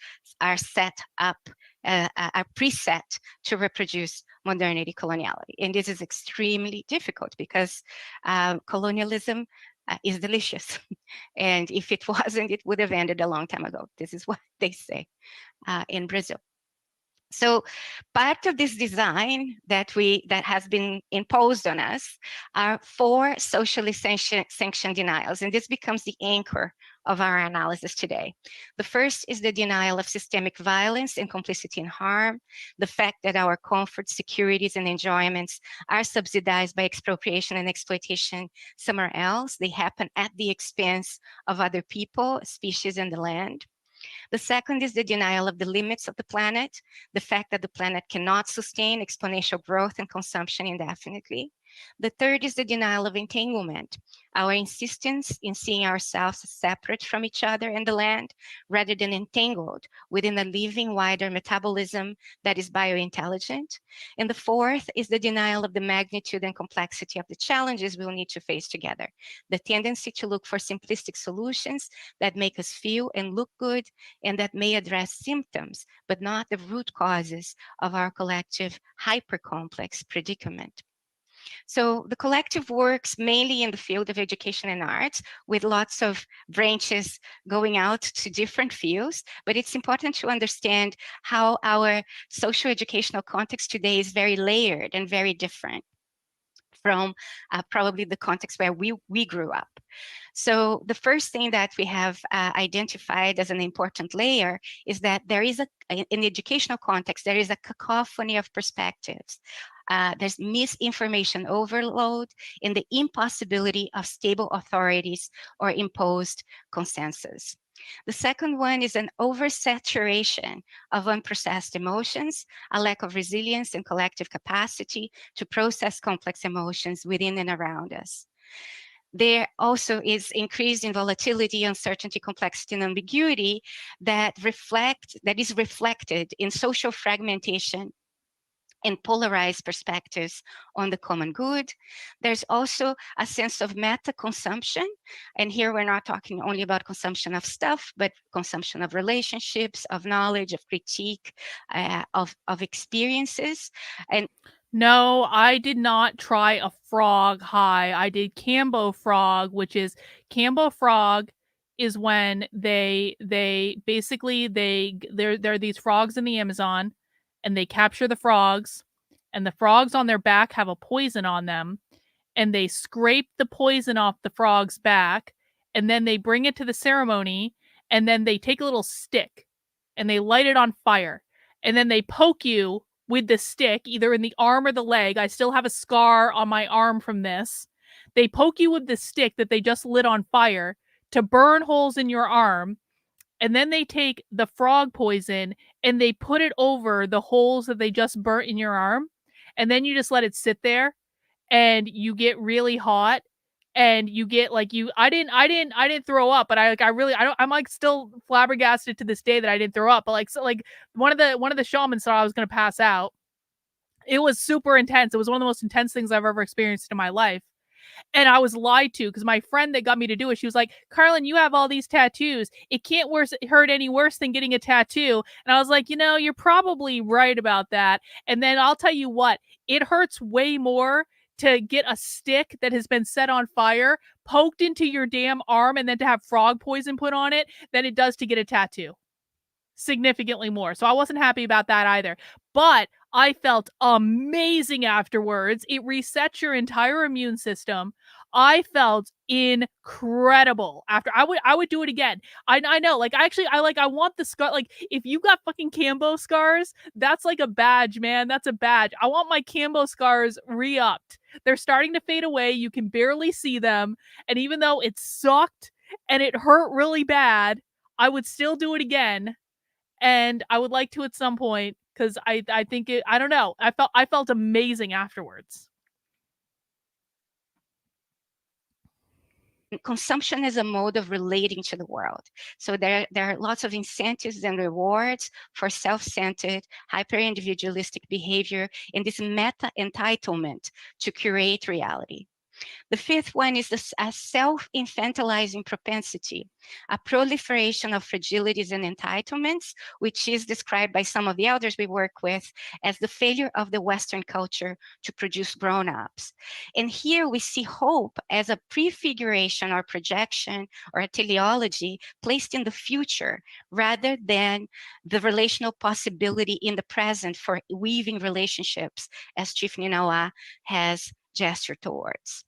are set up, are preset to reproduce modernity, coloniality. And this is extremely difficult because colonialism is delicious. And if it wasn't, it would have ended a long time ago. This is what they say in Brazil. So part of this design that has been imposed on us are 4 socially sanctioned denials, and this becomes the anchor of our analysis today. The first is the denial of systemic violence and complicity in harm, the fact that our comforts, securities, and enjoyments are subsidized by expropriation and exploitation somewhere else. They happen at the expense of other people, species, and the land. The second is the denial of the limits of the planet, the fact that the planet cannot sustain exponential growth and consumption indefinitely. The third is the denial of entanglement, our insistence in seeing ourselves separate from each other and the land, rather than entangled within a living, wider metabolism that is biointelligent. And the fourth is the denial of the magnitude and complexity of the challenges we'll need to face together, the tendency to look for simplistic solutions that make us feel and look good and that may address symptoms, but not the root causes of our collective hyper-complex predicament. So the collective works mainly in the field of education and arts, with lots of branches going out to different fields, but it's important to understand how our socio-educational context today is very layered and very different from probably the context where we grew up. So the first thing that we have identified as an important layer is that there is in educational context, there is a cacophony of perspectives. There's misinformation overload and the impossibility of stable authorities or imposed consensus. The second one is an oversaturation of unprocessed emotions, a lack of resilience and collective capacity to process complex emotions within and around us. There also is increase in volatility, uncertainty, complexity, and ambiguity that is reflected in social fragmentation and polarized perspectives on the common good. There's also a sense of meta-consumption. And here we're not talking only about consumption of stuff, but consumption of relationships, of knowledge, of critique, of experiences. And No, I did not try a frog high. I did Cambo frog, which is Cambo frog is when they basically there are these frogs in the Amazon and they capture the frogs and the frogs on their back have a poison on them and they scrape the poison off the frog's back and then they bring it to the ceremony and then they take a little stick and they light it on fire and then they poke you with the stick either in the arm or the leg. I still have a scar on my arm from this. They poke you with the stick that they just lit on fire to burn holes in your arm, and then they take the frog poison and they put it over the holes that they just burnt in your arm, and then you just let it sit there and you get really hot and you get like I didn't throw up, but I'm like still flabbergasted to this day that I didn't throw up. But like one of the shamans thought I was gonna pass out. It was super intense. It was one of the most intense things I've ever experienced in my life. And I was lied to because my friend that got me to do it, she was like, Carlin, you have all these tattoos. It can't hurt any worse than getting a tattoo. And I was like, you're probably right about that. And then I'll tell you what, it hurts way more to get a stick that has been set on fire poked into your damn arm and then to have frog poison put on it than it does to get a tattoo. Significantly more. So I wasn't happy about that either. But I felt amazing afterwards. It resets your entire immune system. I felt incredible after. I would do it again. I know. Like I want the scar. Like if you got fucking Cambo scars, that's like a badge, man. That's a badge. I want my Cambo scars re-upped. They're starting to fade away. You can barely see them. And even though it sucked and it hurt really bad, I would still do it again. And I would like to at some point because I think I don't know. I felt amazing afterwards. Consumption is a mode of relating to the world. So there are lots of incentives and rewards for self-centered, hyper-individualistic behavior and this meta-entitlement to curate reality. The fifth one is a self-infantilizing propensity, a proliferation of fragilities and entitlements, which is described by some of the elders we work with as the failure of the Western culture to produce grown-ups. And here we see hope as a prefiguration or projection or a teleology placed in the future rather than the relational possibility in the present for weaving relationships, as Chief Ninawa has gestured towards.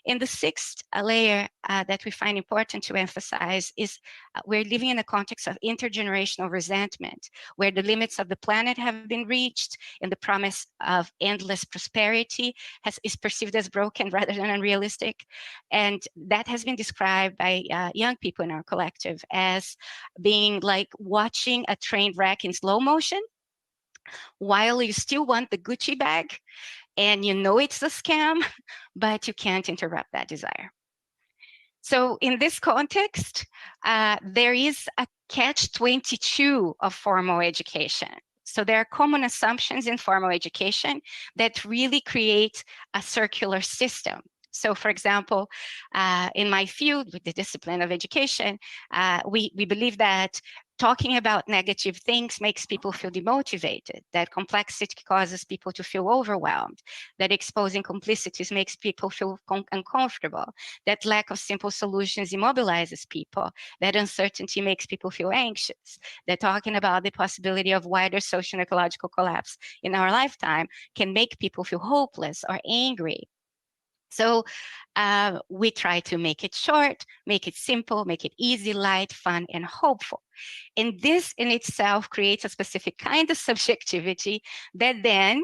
And the sixth layer that we find important to emphasize is we're living in a context of intergenerational resentment, where the limits of the planet have been reached and the promise of endless prosperity is perceived as broken rather than unrealistic. And that has been described by young people in our collective as being like watching a train wreck in slow motion while you still want the Gucci bag and you know it's a scam, but you can't interrupt that desire. So in this context, there is a catch-22 of formal education. So there are common assumptions in formal education that really create a circular system. So for example, in my field with the discipline of education, we believe that talking about negative things makes people feel demotivated, that complexity causes people to feel overwhelmed, that exposing complicities makes people feel uncomfortable, that lack of simple solutions immobilizes people, that uncertainty makes people feel anxious, that talking about the possibility of wider social and ecological collapse in our lifetime can make people feel hopeless or angry. So we try to make it short, make it simple, make it easy, light, fun, and hopeful. And this in itself creates a specific kind of subjectivity that then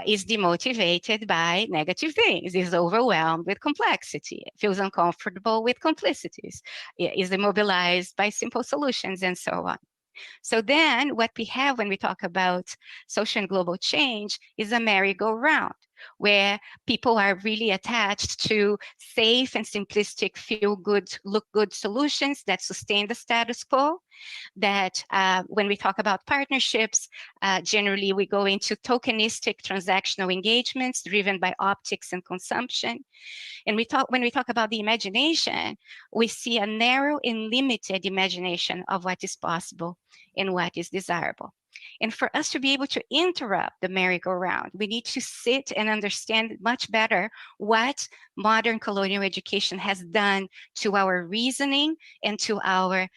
is demotivated by negative things, is overwhelmed with complexity, feels uncomfortable with complicities, is immobilized by simple solutions, and so on. So then what we have when we talk about social and global change is a merry-go-round where people are really attached to safe and simplistic feel-good, look-good solutions that sustain the status quo. That when we talk about partnerships, generally we go into tokenistic transactional engagements driven by optics and consumption. And when we talk about the imagination, we see a narrow and limited imagination of what is possible and what is desirable. And for us to be able to interrupt the merry-go-round, we need to sit and understand much better what modern colonial education has done to our reasoning and to our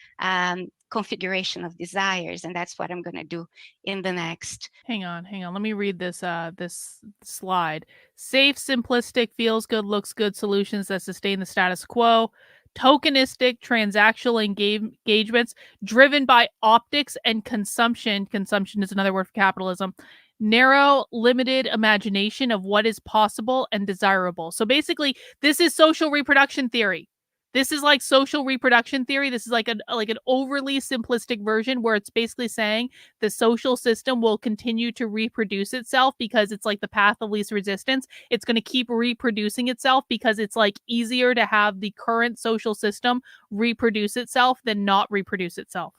configuration of desires. And that's what I'm going to do in the next. Hang on. Let me read this this slide. Safe, simplistic, feels good, looks good solutions that sustain the status quo. Tokenistic transactional engagements driven by optics and consumption. Consumption is another word for capitalism. Narrow, limited imagination of what is possible and desirable. So basically, this is social reproduction theory. This is like social reproduction theory. This is like an overly simplistic version where it's basically saying the social system will continue to reproduce itself because it's like the path of least resistance. It's going to keep reproducing itself because it's like easier to have the current social system reproduce itself than not reproduce itself.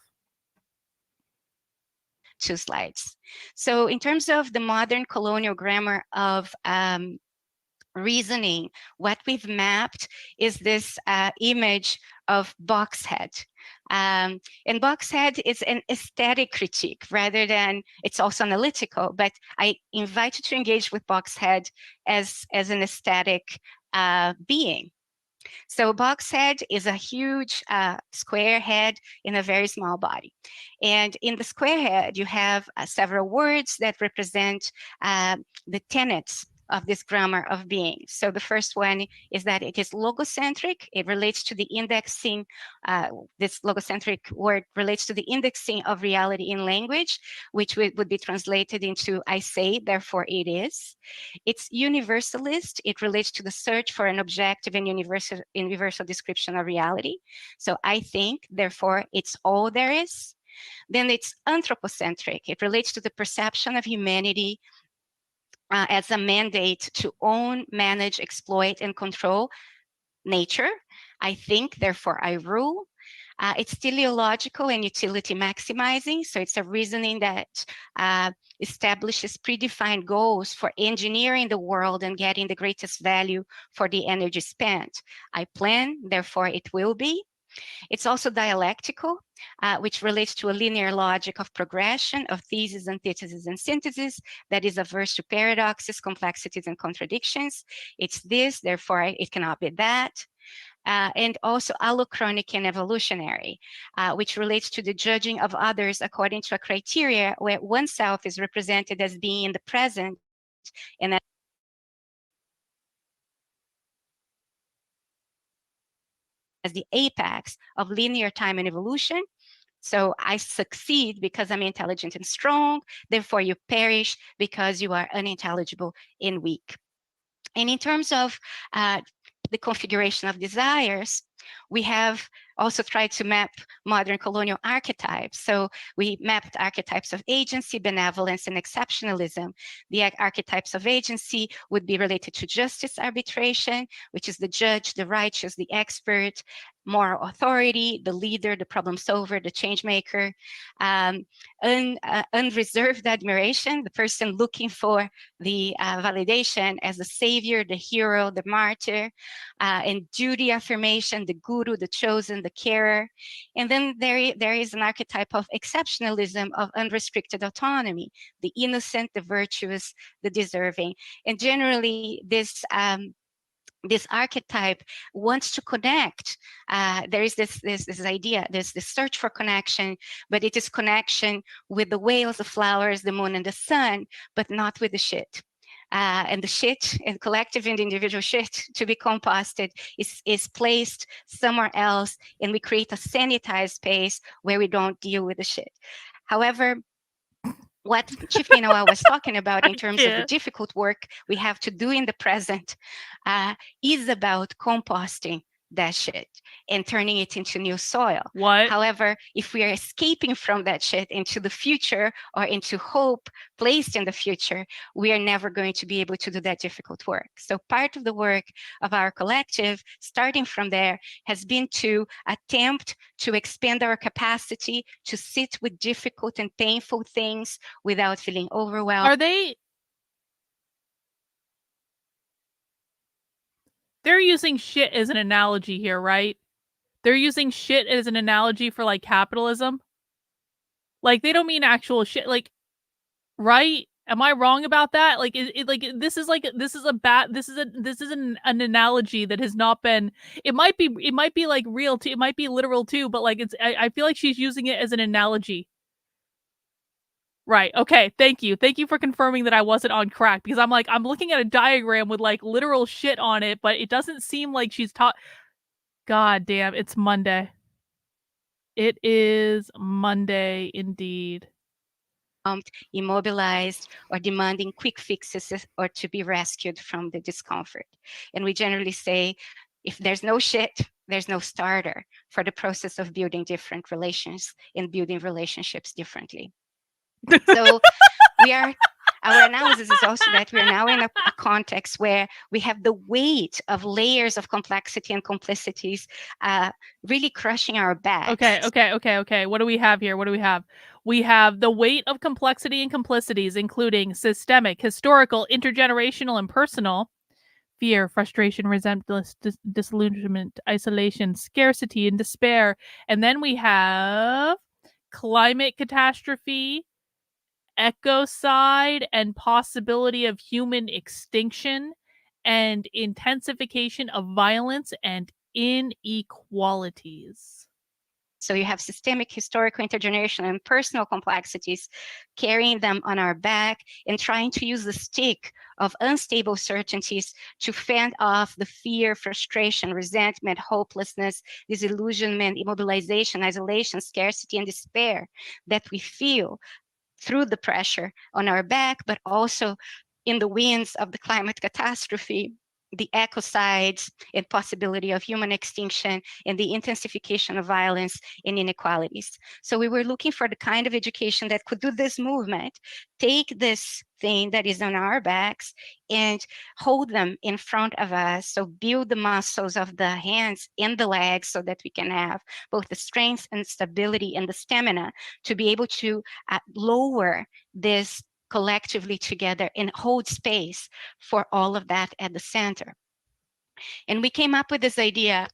2 slides. So in terms of the modern colonial grammar of reasoning, what we've mapped is this image of Boxhead. And Boxhead is an aesthetic critique rather than, it's also analytical, but I invite you to engage with Boxhead as an aesthetic being. So Boxhead is a huge square head in a very small body. And in the square head, you have several words that represent the tenets of this grammar of being. So the first one is that it is logocentric. It relates to the indexing. This logocentric word relates to the indexing of reality in language, which would be translated into I say, therefore it is. It's universalist. It relates to the search for an objective and universal description of reality. So I think, therefore it's all there is. Then it's anthropocentric. It relates to the perception of humanity as a mandate to own, manage, exploit, and control nature. I think, therefore I rule. It's teleological and utility maximizing. So it's a reasoning that establishes predefined goals for engineering the world and getting the greatest value for the energy spent. I plan, therefore it will be. It's also dialectical, which relates to a linear logic of progression of thesis, antithesis, and synthesis that is averse to paradoxes, complexities, and contradictions. It's this, therefore it cannot be that. And also allochronic and evolutionary, which relates to the judging of others according to a criteria where oneself is represented as being in the present and as the apex of linear time and evolution. So I succeed because I'm intelligent and strong, therefore you perish because you are unintelligible and weak. And in terms of the configuration of desires, we have also tried to map modern colonial archetypes. So we mapped archetypes of agency, benevolence, and exceptionalism. The archetypes of agency would be related to justice arbitration, which is the judge, the righteous, the expert, moral authority, the leader, the problem solver, the change maker, unreserved admiration, the person looking for the validation as the savior, the hero, the martyr, and duty affirmation, the guru, the chosen, the carer. And then there is an archetype of exceptionalism, of unrestricted autonomy, the innocent, the virtuous, the deserving. And generally this archetype wants to connect. There is this idea, this search for connection, but it is connection with the whales, the flowers, the moon, and the sun, but not with the shit. And the shit, and collective and individual shit to be composted is placed somewhere else, and we create a sanitized space where we don't deal with the shit. However, what Chief Minowa was talking about in terms of the difficult work we have to do in the present is about composting that shit and turning it into new soil. What? However, if we are escaping from that shit into the future or into hope placed in the future, we are never going to be able to do that difficult work. So part of the work of our collective, starting from there, has been to attempt to expand our capacity to sit with difficult and painful things without feeling overwhelmed. They're using shit as an analogy here, right? They're using shit as an analogy for like capitalism. Like they don't mean actual shit. Like, right? Am I wrong about that? Like, this is an analogy that has not been. It might be like real too. It might be literal too. But like, I feel like she's using it as an analogy. Right. Okay. Thank you. Thank you for confirming that I wasn't on crack, because I'm looking at a diagram with like literal shit on it, but it doesn't seem like she's taught. God damn, it's Monday. It is Monday indeed. Immobilized or demanding quick fixes or to be rescued from the discomfort. And we generally say, if there's no shit, there's no starter for the process of building different relations and building relationships differently. So our analysis is also that we are now in a context where we have the weight of layers of complexity and complicities really crushing our backs. Okay. What do we have here? We have the weight of complexity and complicities, including systemic, historical, intergenerational, and personal, fear, frustration, resentment, disillusionment, isolation, scarcity, and despair. And then we have climate catastrophe, ecocide, and possibility of human extinction, and intensification of violence and inequalities. So you have systemic, historical, intergenerational, and personal complexities, carrying them on our back and trying to use the stick of unstable certainties to fend off the fear, frustration, resentment, hopelessness, disillusionment, immobilization, isolation, scarcity, and despair that we feel through the pressure on our back, but also in the winds of the climate catastrophe the ecocides and possibility of human extinction and the intensification of violence and inequalities. So we were looking for the kind of education that could do this movement, take this thing that is on our backs and hold them in front of us. So build the muscles of the hands and the legs so that we can have both the strength and stability and the stamina to be able to lower this collectively together and hold space for all of that at the center. And we came up with this idea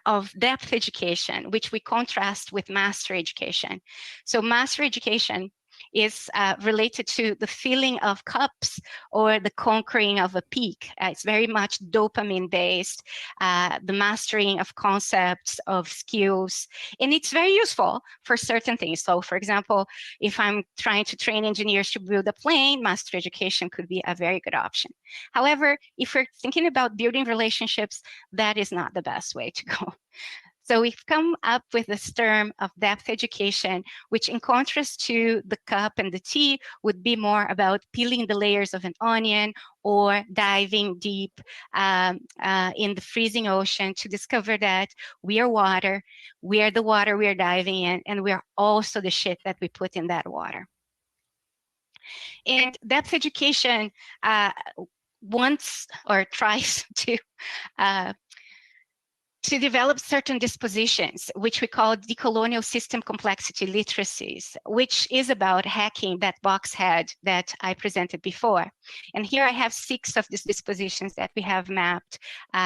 of depth education, which we contrast with master education. So master education is related to the filling of cups or the conquering of a peak. It's very much dopamine based, the mastering of concepts, of skills, and it's very useful for certain things. So for example, if I'm trying to train engineers to build a plane, master education could be a very good option. However, if we're thinking about building relationships, that is not the best way to go. So we've come up with this term of depth education, which in contrast to the cup and the tea would be more about peeling the layers of an onion or diving deep in the freezing ocean to discover that we are water, we are the water we are diving in, and we are also the shit that we put in that water. And depth education wants or tries to develop certain dispositions, which we call decolonial system complexity literacies, which is about hacking that box head that I presented before. And here I have 6 of these dispositions that we have mapped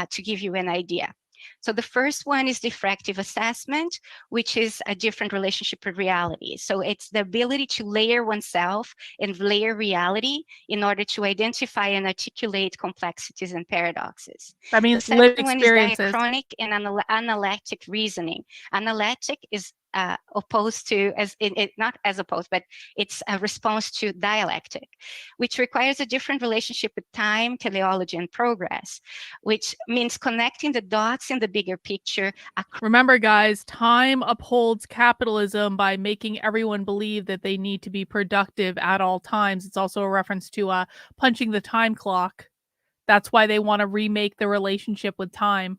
to give you an idea. So the first one is diffractive assessment, which is a different relationship with reality. So it's the ability to layer oneself and layer reality in order to identify and articulate complexities and paradoxes. That means the lived second one experiences. is diachronic and analectic reasoning. Analectic is opposed to, not as opposed, but it's a response to dialectic, which requires a different relationship with time, teleology, and progress, which means connecting the dots in the bigger picture. Remember, guys, time upholds capitalism by making everyone believe that they need to be productive at all times. It's also a reference to punching the time clock. That's why they want to remake the relationship with time.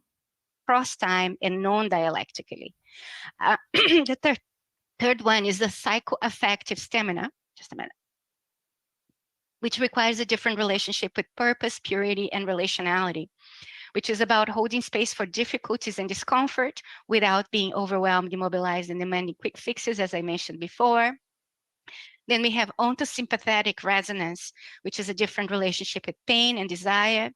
Cross time and non-dialectically. The third one is the psychoaffective stamina. Just a minute. Which requires a different relationship with purpose, purity, and relationality, which is about holding space for difficulties and discomfort without being overwhelmed, immobilized, and demanding quick fixes, as I mentioned before. Then we have ontosympathetic resonance, which is a different relationship with pain and desire,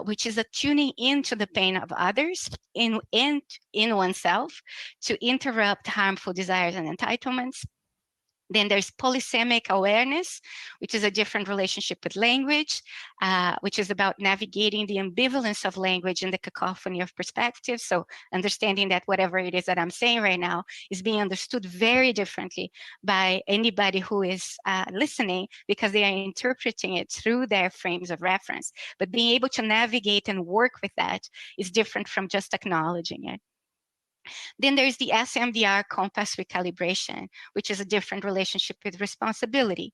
which is a tuning into the pain of others and in oneself to interrupt harmful desires and entitlements. Then there's polysemic awareness, which is a different relationship with language, which is about navigating the ambivalence of language and the cacophony of perspectives. So understanding that whatever it is that I'm saying right now is being understood very differently by anybody who is listening, because they are interpreting it through their frames of reference. But being able to navigate and work with that is different from just acknowledging it. Then there's the SMDR compass recalibration, which is a different relationship with responsibility,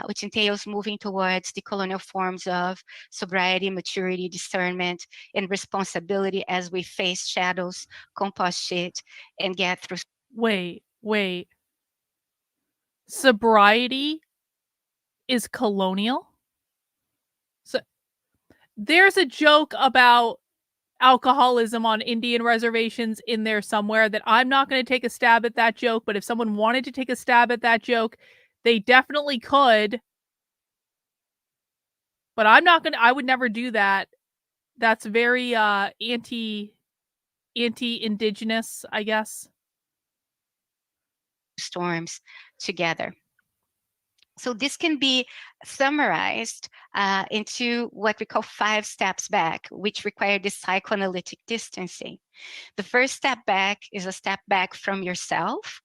which entails moving towards decolonial forms of sobriety, maturity, discernment, and responsibility as we face shadows, compost shit, and get through. Wait. Sobriety is colonial? So there's a joke about alcoholism on Indian reservations in there somewhere that I'm not going to take a stab at that joke, but if someone wanted to take a stab at that joke, they definitely could. But I would never do that. That's very anti-indigenous, I guess. Storms together. So this can be summarized into what we call 5 steps back, which require this psychoanalytic distancing. The first step back is a step back from yourself,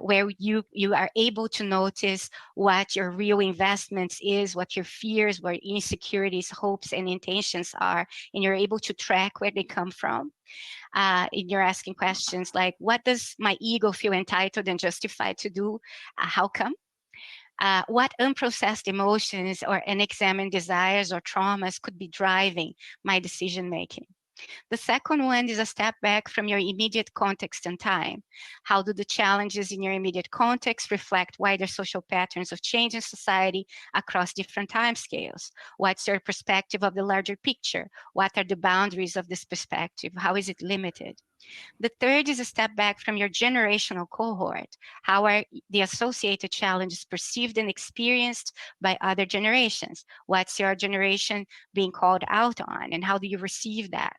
where you are able to notice what your real investments is, what your fears, what insecurities, hopes, and intentions are, and you're able to track where they come from. And you're asking questions like, what does my ego feel entitled and justified to do? How come? What unprocessed emotions or unexamined desires or traumas could be driving my decision making? The second one is a step back from your immediate context and time. How do the challenges in your immediate context reflect wider social patterns of change in society across different timescales? What's your perspective of the larger picture? What are the boundaries of this perspective? How is it limited? The third is a step back from your generational cohort. How are the associated challenges perceived and experienced by other generations? What's your generation being called out on, and how do you receive that?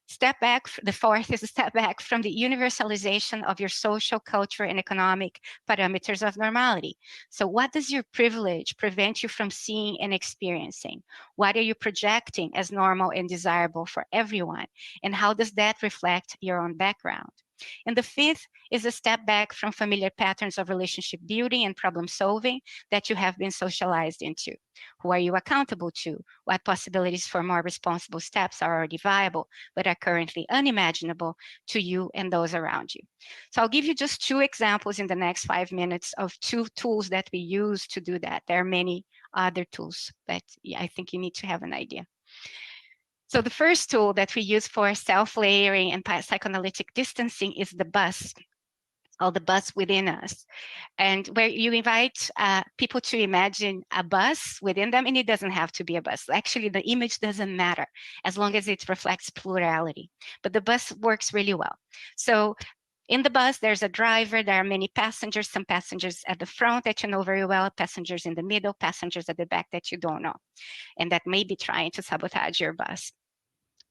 Step back, the fourth is a step back from the universalization of your social, cultural, and economic parameters of normality. So what does your privilege prevent you from seeing and experiencing? What are you projecting as normal and desirable for everyone? And how does that reflect your own background? And the fifth is a step back from familiar patterns of relationship building and problem solving that you have been socialized into. Who are you accountable to? What possibilities for more responsible steps are already viable, but are currently unimaginable to you and those around you? So I'll give you just 2 examples in the next 5 minutes of 2 tools that we use to do that. There are many other tools, but I think you need to have an idea. So the first tool that we use for self-layering and psychoanalytic distancing is the bus, or the bus within us, and where you invite people to imagine a bus within them, and it doesn't have to be a bus. Actually, the image doesn't matter as long as it reflects plurality, but the bus works really well. So in the bus, there's a driver, there are many passengers, some passengers at the front that you know very well, passengers in the middle, passengers at the back that you don't know, and that may be trying to sabotage your bus.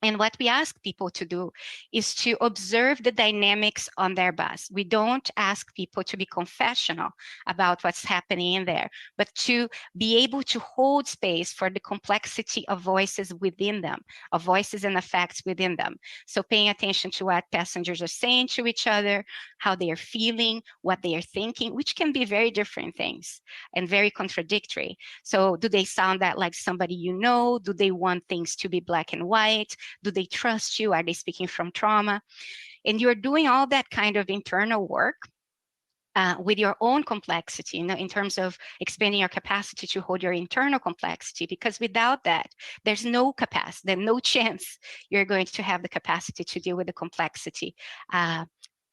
And what we ask people to do is to observe the dynamics on their bus. We don't ask people to be confessional about what's happening in there, but to be able to hold space for the complexity of voices within them, of voices and effects within them. So paying attention to what passengers are saying to each other, how they are feeling, what they are thinking, which can be very different things and very contradictory. So do they sound that like somebody you know? Do they want things to be black and white? Do they trust you? Are they speaking from trauma? And you're doing all that kind of internal work with your own complexity, in terms of expanding your capacity to hold your internal complexity, because without that, there's no capacity, there's no chance you're going to have the capacity to deal with the complexity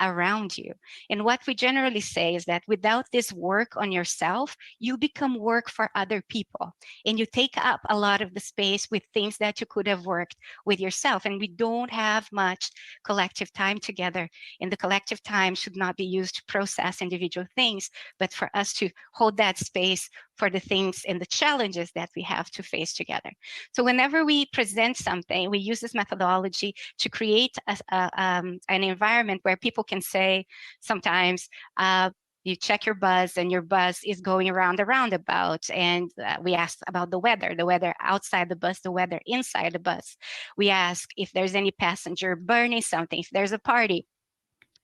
around you. And what we generally say is that without this work on yourself, you become work for other people, and you take up a lot of the space with things that you could have worked with yourself. And we don't have much collective time together, and the collective time should not be used to process individual things, but for us to hold that space for the things and the challenges that we have to face together. So whenever we present something, we use this methodology to create an environment where people can say sometimes, you check your bus and your bus is going around a roundabout, and we ask about the weather outside the bus, the weather inside the bus. We ask if there's any passenger burning something, if there's a party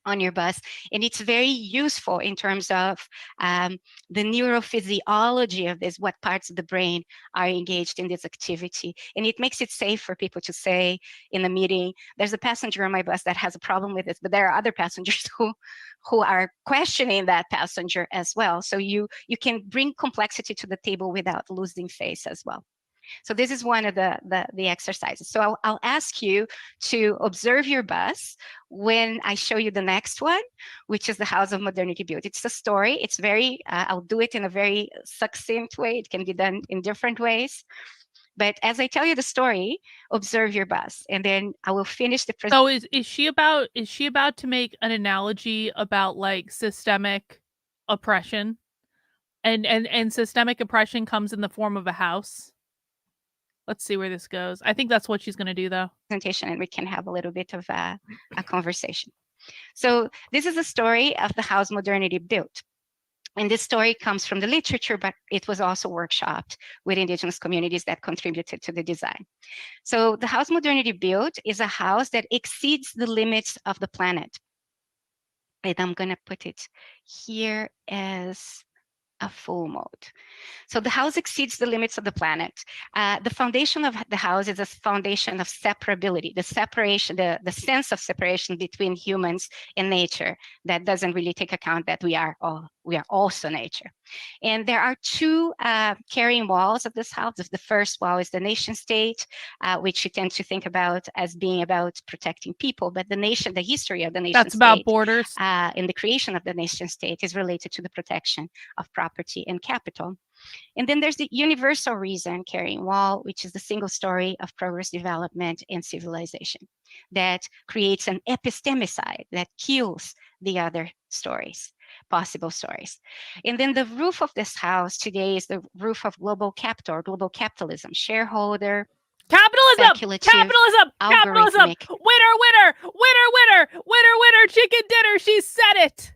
on your bus. And it's very useful in terms of the neurophysiology of this, what parts of the brain are engaged in this activity. And it makes it safe for people to say in a meeting, there's a passenger on my bus that has a problem with this, but there are other passengers who are questioning that passenger as well. So you can bring complexity to the table without losing face as well. So this is one of the exercises. So I'll ask you to observe your bus when I show you the next one, which is the House of Modernity Built. It's a story. It's very, I'll do it in a very succinct way. It can be done in different ways. But as I tell you the story, observe your bus, and then I will finish the presentation. So is she about to make an analogy about like systemic oppression? And systemic oppression comes in the form of a house? Let's see where this goes. I think that's what she's going to do, though. Presentation, and we can have a little bit of a conversation. So this is a story of the house modernity built. And this story comes from the literature, but it was also workshopped with indigenous communities that contributed to the design. So the house modernity built is a house that exceeds the limits of the planet. And I'm going to put it here as a full mode. So the house exceeds the limits of the planet. The foundation of the house is a foundation of separability, the separation, the sense of separation between humans and nature that doesn't really take account that we are all we are also nature. And there are two carrying walls of this house. The first wall is the nation state, which you tend to think about as being about protecting people, but the history of the nation That's state, about borders. in the creation of the nation state, is related to the protection of property and capital. And then there's the universal reason carrying wall, which is the single story of progress, development, and civilization that creates an epistemicide that kills the other stories, possible stories. And then the roof of this house today is the roof of global capital, or global capitalism, shareholder, Capitalism, algorithmic. Winner, chicken dinner. She said it.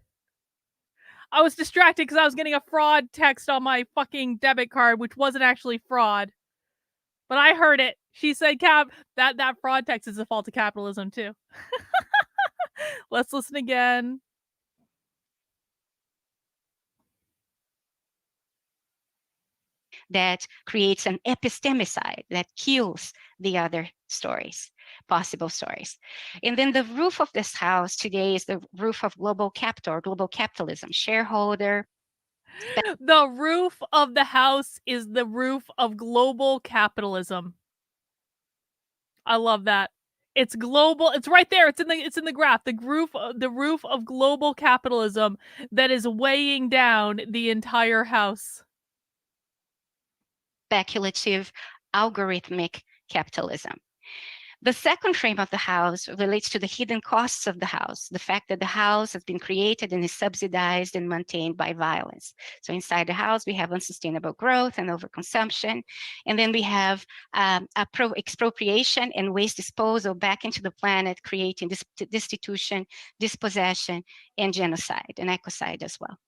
I was distracted because I was getting a fraud text on my fucking debit card, which wasn't actually fraud. But I heard it. She said that fraud text is the fault of capitalism too. Let's listen again. That creates an epistemicide that kills the other stories, possible stories. And then the roof of this house today is the roof of global capital, or global capitalism, shareholder. The roof of the house is the roof of global capitalism. I love that. It's global. It's right there. It's in the graph. The roof of global capitalism that is weighing down the entire house. Speculative, algorithmic capitalism. The second frame of the house relates to the hidden costs of the house, the fact that the house has been created and is subsidized and maintained by violence. So inside the house, we have unsustainable growth and overconsumption. And then we have expropriation and waste disposal back into the planet, creating destitution, dispossession, and genocide, and ecocide as well.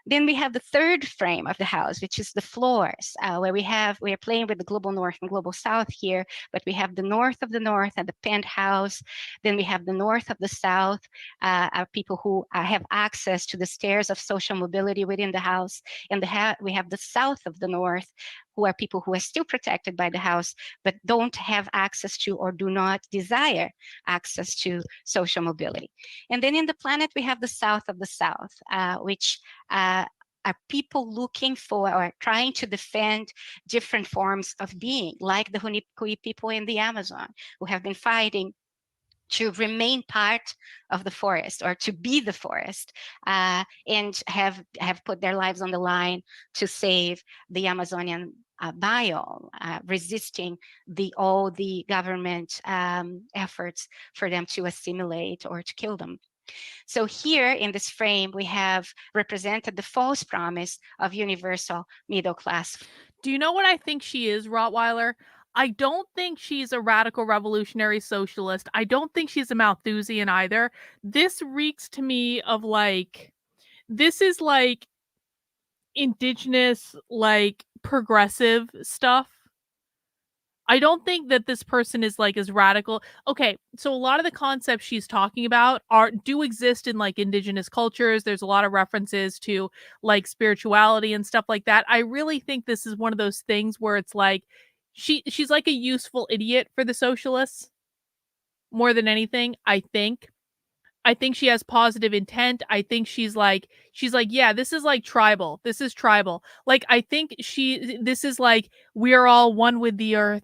Then we have the third frame of the house, which is the floors, where we are playing with the global north and global south here, but we have the north of the north and the penthouse. Then we have the north of the south, are people who have access to the stairs of social mobility within the house. And we have the south of the north, who are people who are still protected by the house, but don't have access to, or do not desire access to, social mobility. And then in the planet, we have the south of the south, which are people looking for or trying to defend different forms of being, like the Hunipui people in the Amazon, who have been fighting to remain part of the forest, or to be the forest, and have put their lives on the line to save the Amazonian biome, resisting all the government efforts for them to assimilate or to kill them. So here in this frame, we have represented the false promise of universal middle class. Do you know what I think she is, Rottweiler? I don't think she's a radical revolutionary socialist. I don't think she's a Malthusian either. This reeks to me of this is like indigenous, like progressive stuff. I don't think that this person is like as radical. Okay, so a lot of the concepts she's talking about do exist in like indigenous cultures. There's a lot of references to like spirituality and stuff like that. I really think this is one of those things where it's like she's like a useful idiot for the socialists more than anything, I think. I think she has positive intent. I think she's like, yeah, this is like tribal. This is tribal. Like, I think this is like, we are all one with the earth,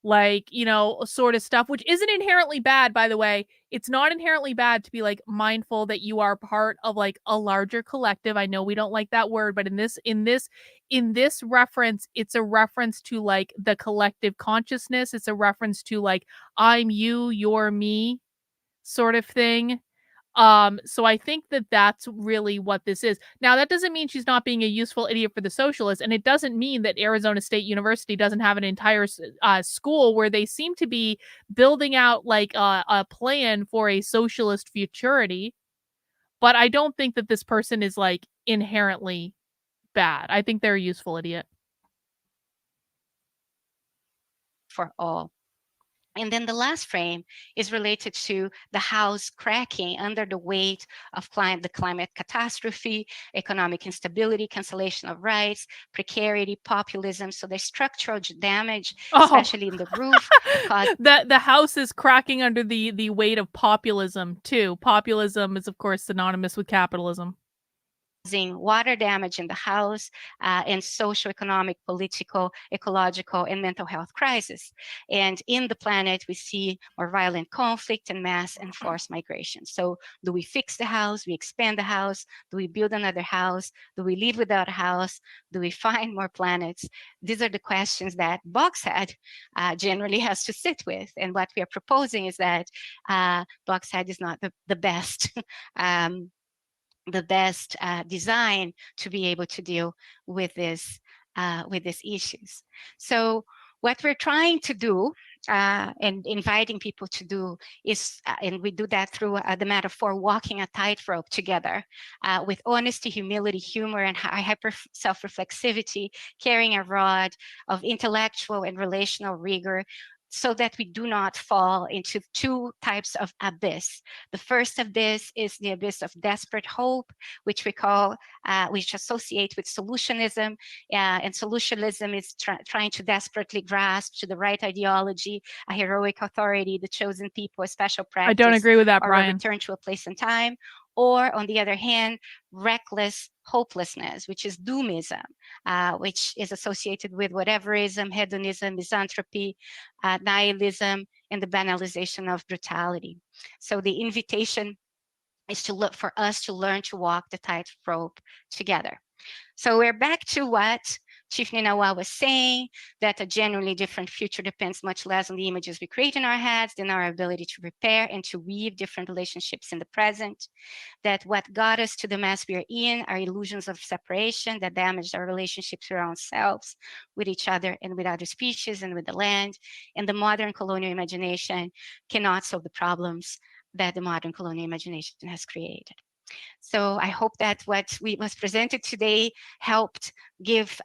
like, you know, sort of stuff, which isn't inherently bad, by the way. It's not inherently bad to be like mindful that you are part of like a larger collective. I know we don't like that word, but in this reference, it's a reference to like the collective consciousness. It's a reference to like, I'm you, you're me sort of thing. So I think that that's really what this is. Now, that doesn't mean she's not being a useful idiot for the socialists, and it doesn't mean that Arizona State University doesn't have an entire school where they seem to be building out like a plan for a socialist futurity. But I don't think that this person is like inherently bad. I think they're a useful idiot. For all. And then the last frame is related to the house cracking under the weight of the climate catastrophe, economic instability, cancellation of rights, precarity, populism. So there's structural damage, especially in the roof. The house is cracking under the weight of populism too. Populism is, of course, synonymous with capitalism. water damage in the house, and socioeconomic, political, ecological, and mental health crisis. And in the planet, we see more violent conflict and mass and forced migration. So do we fix the house? We expand the house? Do we build another house? Do we live without a house? Do we find more planets? These are the questions that Boxhead generally has to sit with. And what we are proposing is that Boxhead is not the best design to be able to deal with these issues. So what we're trying to do and inviting people to do is, and we do that through the metaphor walking a tightrope together with honesty, humility, humor, and hyper self-reflexivity, carrying a rod of intellectual and relational rigor, so that we do not fall into two types of abyss. The first abyss is the abyss of desperate hope, which we call, which associate with solutionism. And solutionism is trying to desperately grasp to the right ideology, a heroic authority, the chosen people, a special practice. I don't agree with that, or Brian. a return to a place and time. Or on the other hand, reckless hopelessness, which is doomism, which is associated with whateverism, hedonism, misanthropy, nihilism, and the banalization of brutality. So the invitation is to look for us to learn to walk the tightrope together. So we're back to what Chief Ninawa was saying, that a genuinely different future depends much less on the images we create in our heads than our ability to repair and to weave different relationships in the present. That what got us to the mess we are in are illusions of separation that damage our relationships with our own selves, with each other, and with other species, and with the land. And the modern colonial imagination cannot solve the problems that the modern colonial imagination has created. So I hope that what was presented today helped give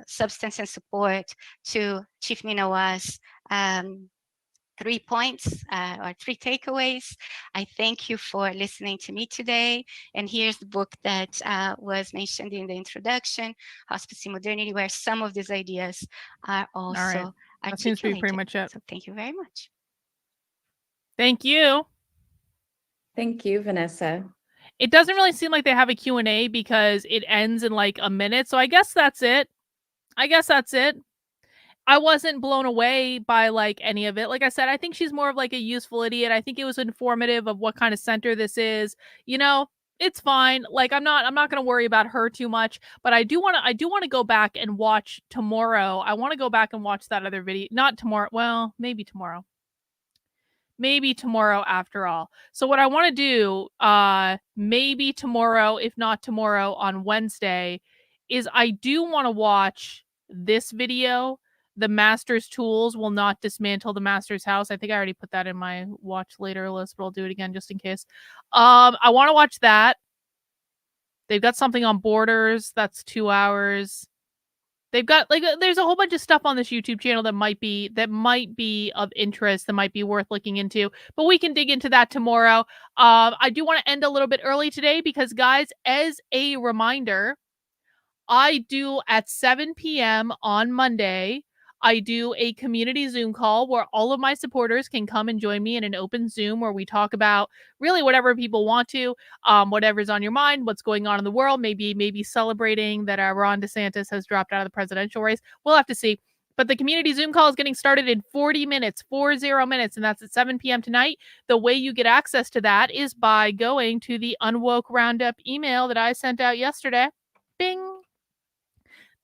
substance and support to Chief Ninawa's 3 points or 3 takeaways. I thank you for listening to me today. And here's the book that was mentioned in the introduction, Hospice in Modernity, where some of these ideas are also articulated. That seems to be pretty much it. So thank you very much. Thank you. Thank you, Vanessa. It doesn't really seem like they have a Q&A because it ends in like a minute. So I guess that's it. I wasn't blown away by like any of it. Like I said, I think she's more of like a useful idiot. I think it was informative of what kind of center this is. You know, it's fine. Like I'm not going to worry about her too much, but I do want to go back and watch tomorrow. I want to go back and watch that other video. Not tomorrow. Well, maybe tomorrow. Maybe tomorrow after all. So what I want to do, maybe tomorrow, if not tomorrow on Wednesday, is I do want to watch this video. The Master's Tools will not dismantle the Master's house. I think I already put that in my watch later list, but I'll do it again just in case. I want to watch that. They've got something on borders. That's 2 hours. They've got like there's a whole bunch of stuff on this YouTube channel that might be of interest, that might be worth looking into, but we can dig into that tomorrow. I do want to end a little bit early today because, guys, as a reminder, I do at 7 p.m. on Monday, I do a community Zoom call where all of my supporters can come and join me in an open Zoom where we talk about really whatever people want to, whatever's on your mind, what's going on in the world, maybe celebrating that Ron DeSantis has dropped out of the presidential race. We'll have to see. But the community Zoom call is getting started in 40 minutes, and that's at 7 p.m. tonight. The way you get access to that is by going to the Unwoke Roundup email that I sent out yesterday. Bing!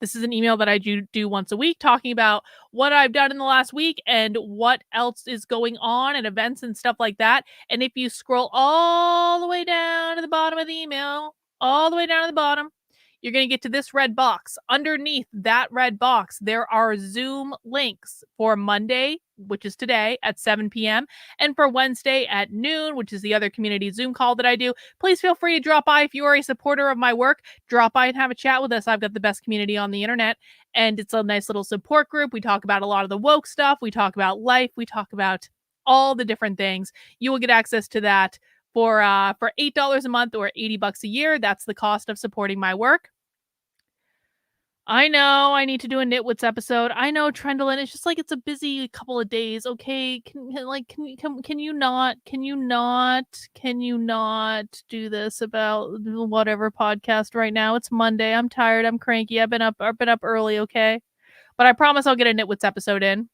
This is an email that I do once a week talking about what I've done in the last week and what else is going on and events and stuff like that. And if you scroll all the way down to the bottom of the email, all the way down to the bottom, you're going to get to this red box. Underneath that red box, there are Zoom links for Monday, which is today at 7 p.m., and for Wednesday at noon, which is the other community Zoom call that I do. Please feel free to drop by if you are a supporter of my work. Drop by and have a chat with us. I've got the best community on the internet, and it's a nice little support group. We talk about a lot of the woke stuff. We talk about life. We talk about all the different things. You will get access to that for $8 a month or $80 a year. That's the cost of supporting my work. I know I need to do a Nitwits episode. I know, Trendlin. It's just like it's a busy couple of days. Okay, can you not do this about whatever podcast right now? It's Monday. I'm tired. I'm cranky. I've been up early. Okay, but I promise I'll get a Nitwits episode in.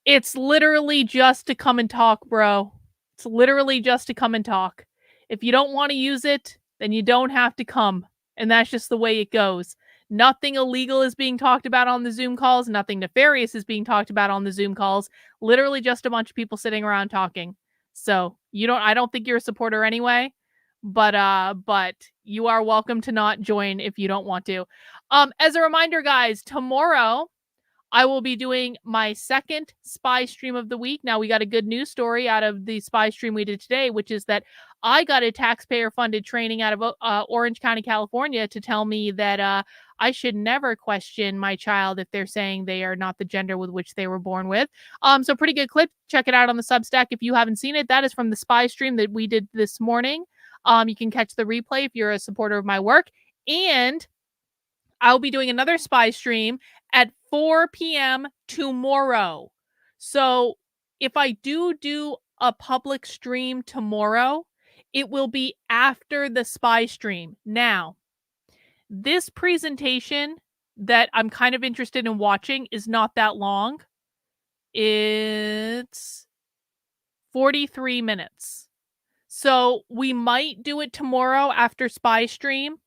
It's literally just to come and talk, bro. It's literally just to come and talk. If you don't want to use it, then you don't have to come. And that's just the way it goes. Nothing illegal is being talked about on the Zoom calls. Nothing nefarious is being talked about on the Zoom calls. Literally just a bunch of people sitting around talking. So I don't think you're a supporter anyway, but you are welcome to not join if you don't want to. As a reminder, guys, tomorrow I will be doing my second spy stream of the week. Now, we got a good news story out of the spy stream we did today, which is that I got a taxpayer funded training out of Orange County, California to tell me that I should never question my child if they're saying they are not the gender with which they were born with. So pretty good clip. Check it out on the Substack if you haven't seen it. That is from the spy stream that we did this morning. You can catch the replay if you're a supporter of my work. And I'll be doing another spy stream at 4 p.m. tomorrow. So if I do a public stream tomorrow, it will be after the spy stream. Now, this presentation that I'm kind of interested in watching is not that long. It's 43 minutes. So we might do it tomorrow after spy stream.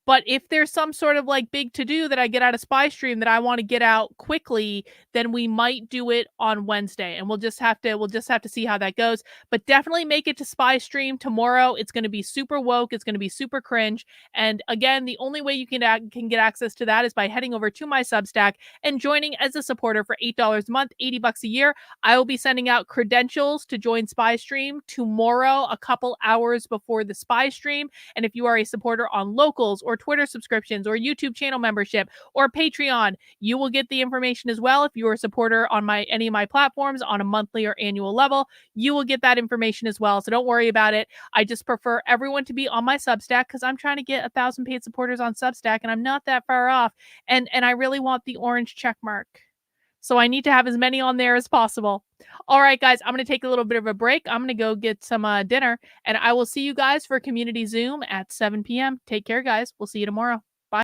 But if there's some sort of like big to do that I get out of spy stream that I want to get out quickly, then we might do it on Wednesday, and we'll just have to see how that goes. But definitely make it to spy stream tomorrow. It's going to be super woke. It's going to be super cringe. And again, the only way you can get access to that is by heading over to my Substack and joining as a supporter for $8 a month, $80 a year. I will be sending out credentials to join spy stream tomorrow, a couple hours before the spy stream. And if you are a supporter on Locals or Twitter subscriptions or YouTube channel membership or Patreon, you will get the information as well. If you are a supporter on any of my platforms on a monthly or annual level, you will get that information as well. So don't worry about it. I just prefer everyone to be on my Substack because I'm trying to get 1,000 paid supporters on Substack, and I'm not that far off. And I really want the orange check mark. So I need to have as many on there as possible. All right, guys, I'm going to take a little bit of a break. I'm going to go get some dinner, and I will see you guys for Community Zoom at 7 p.m. Take care, guys. We'll see you tomorrow.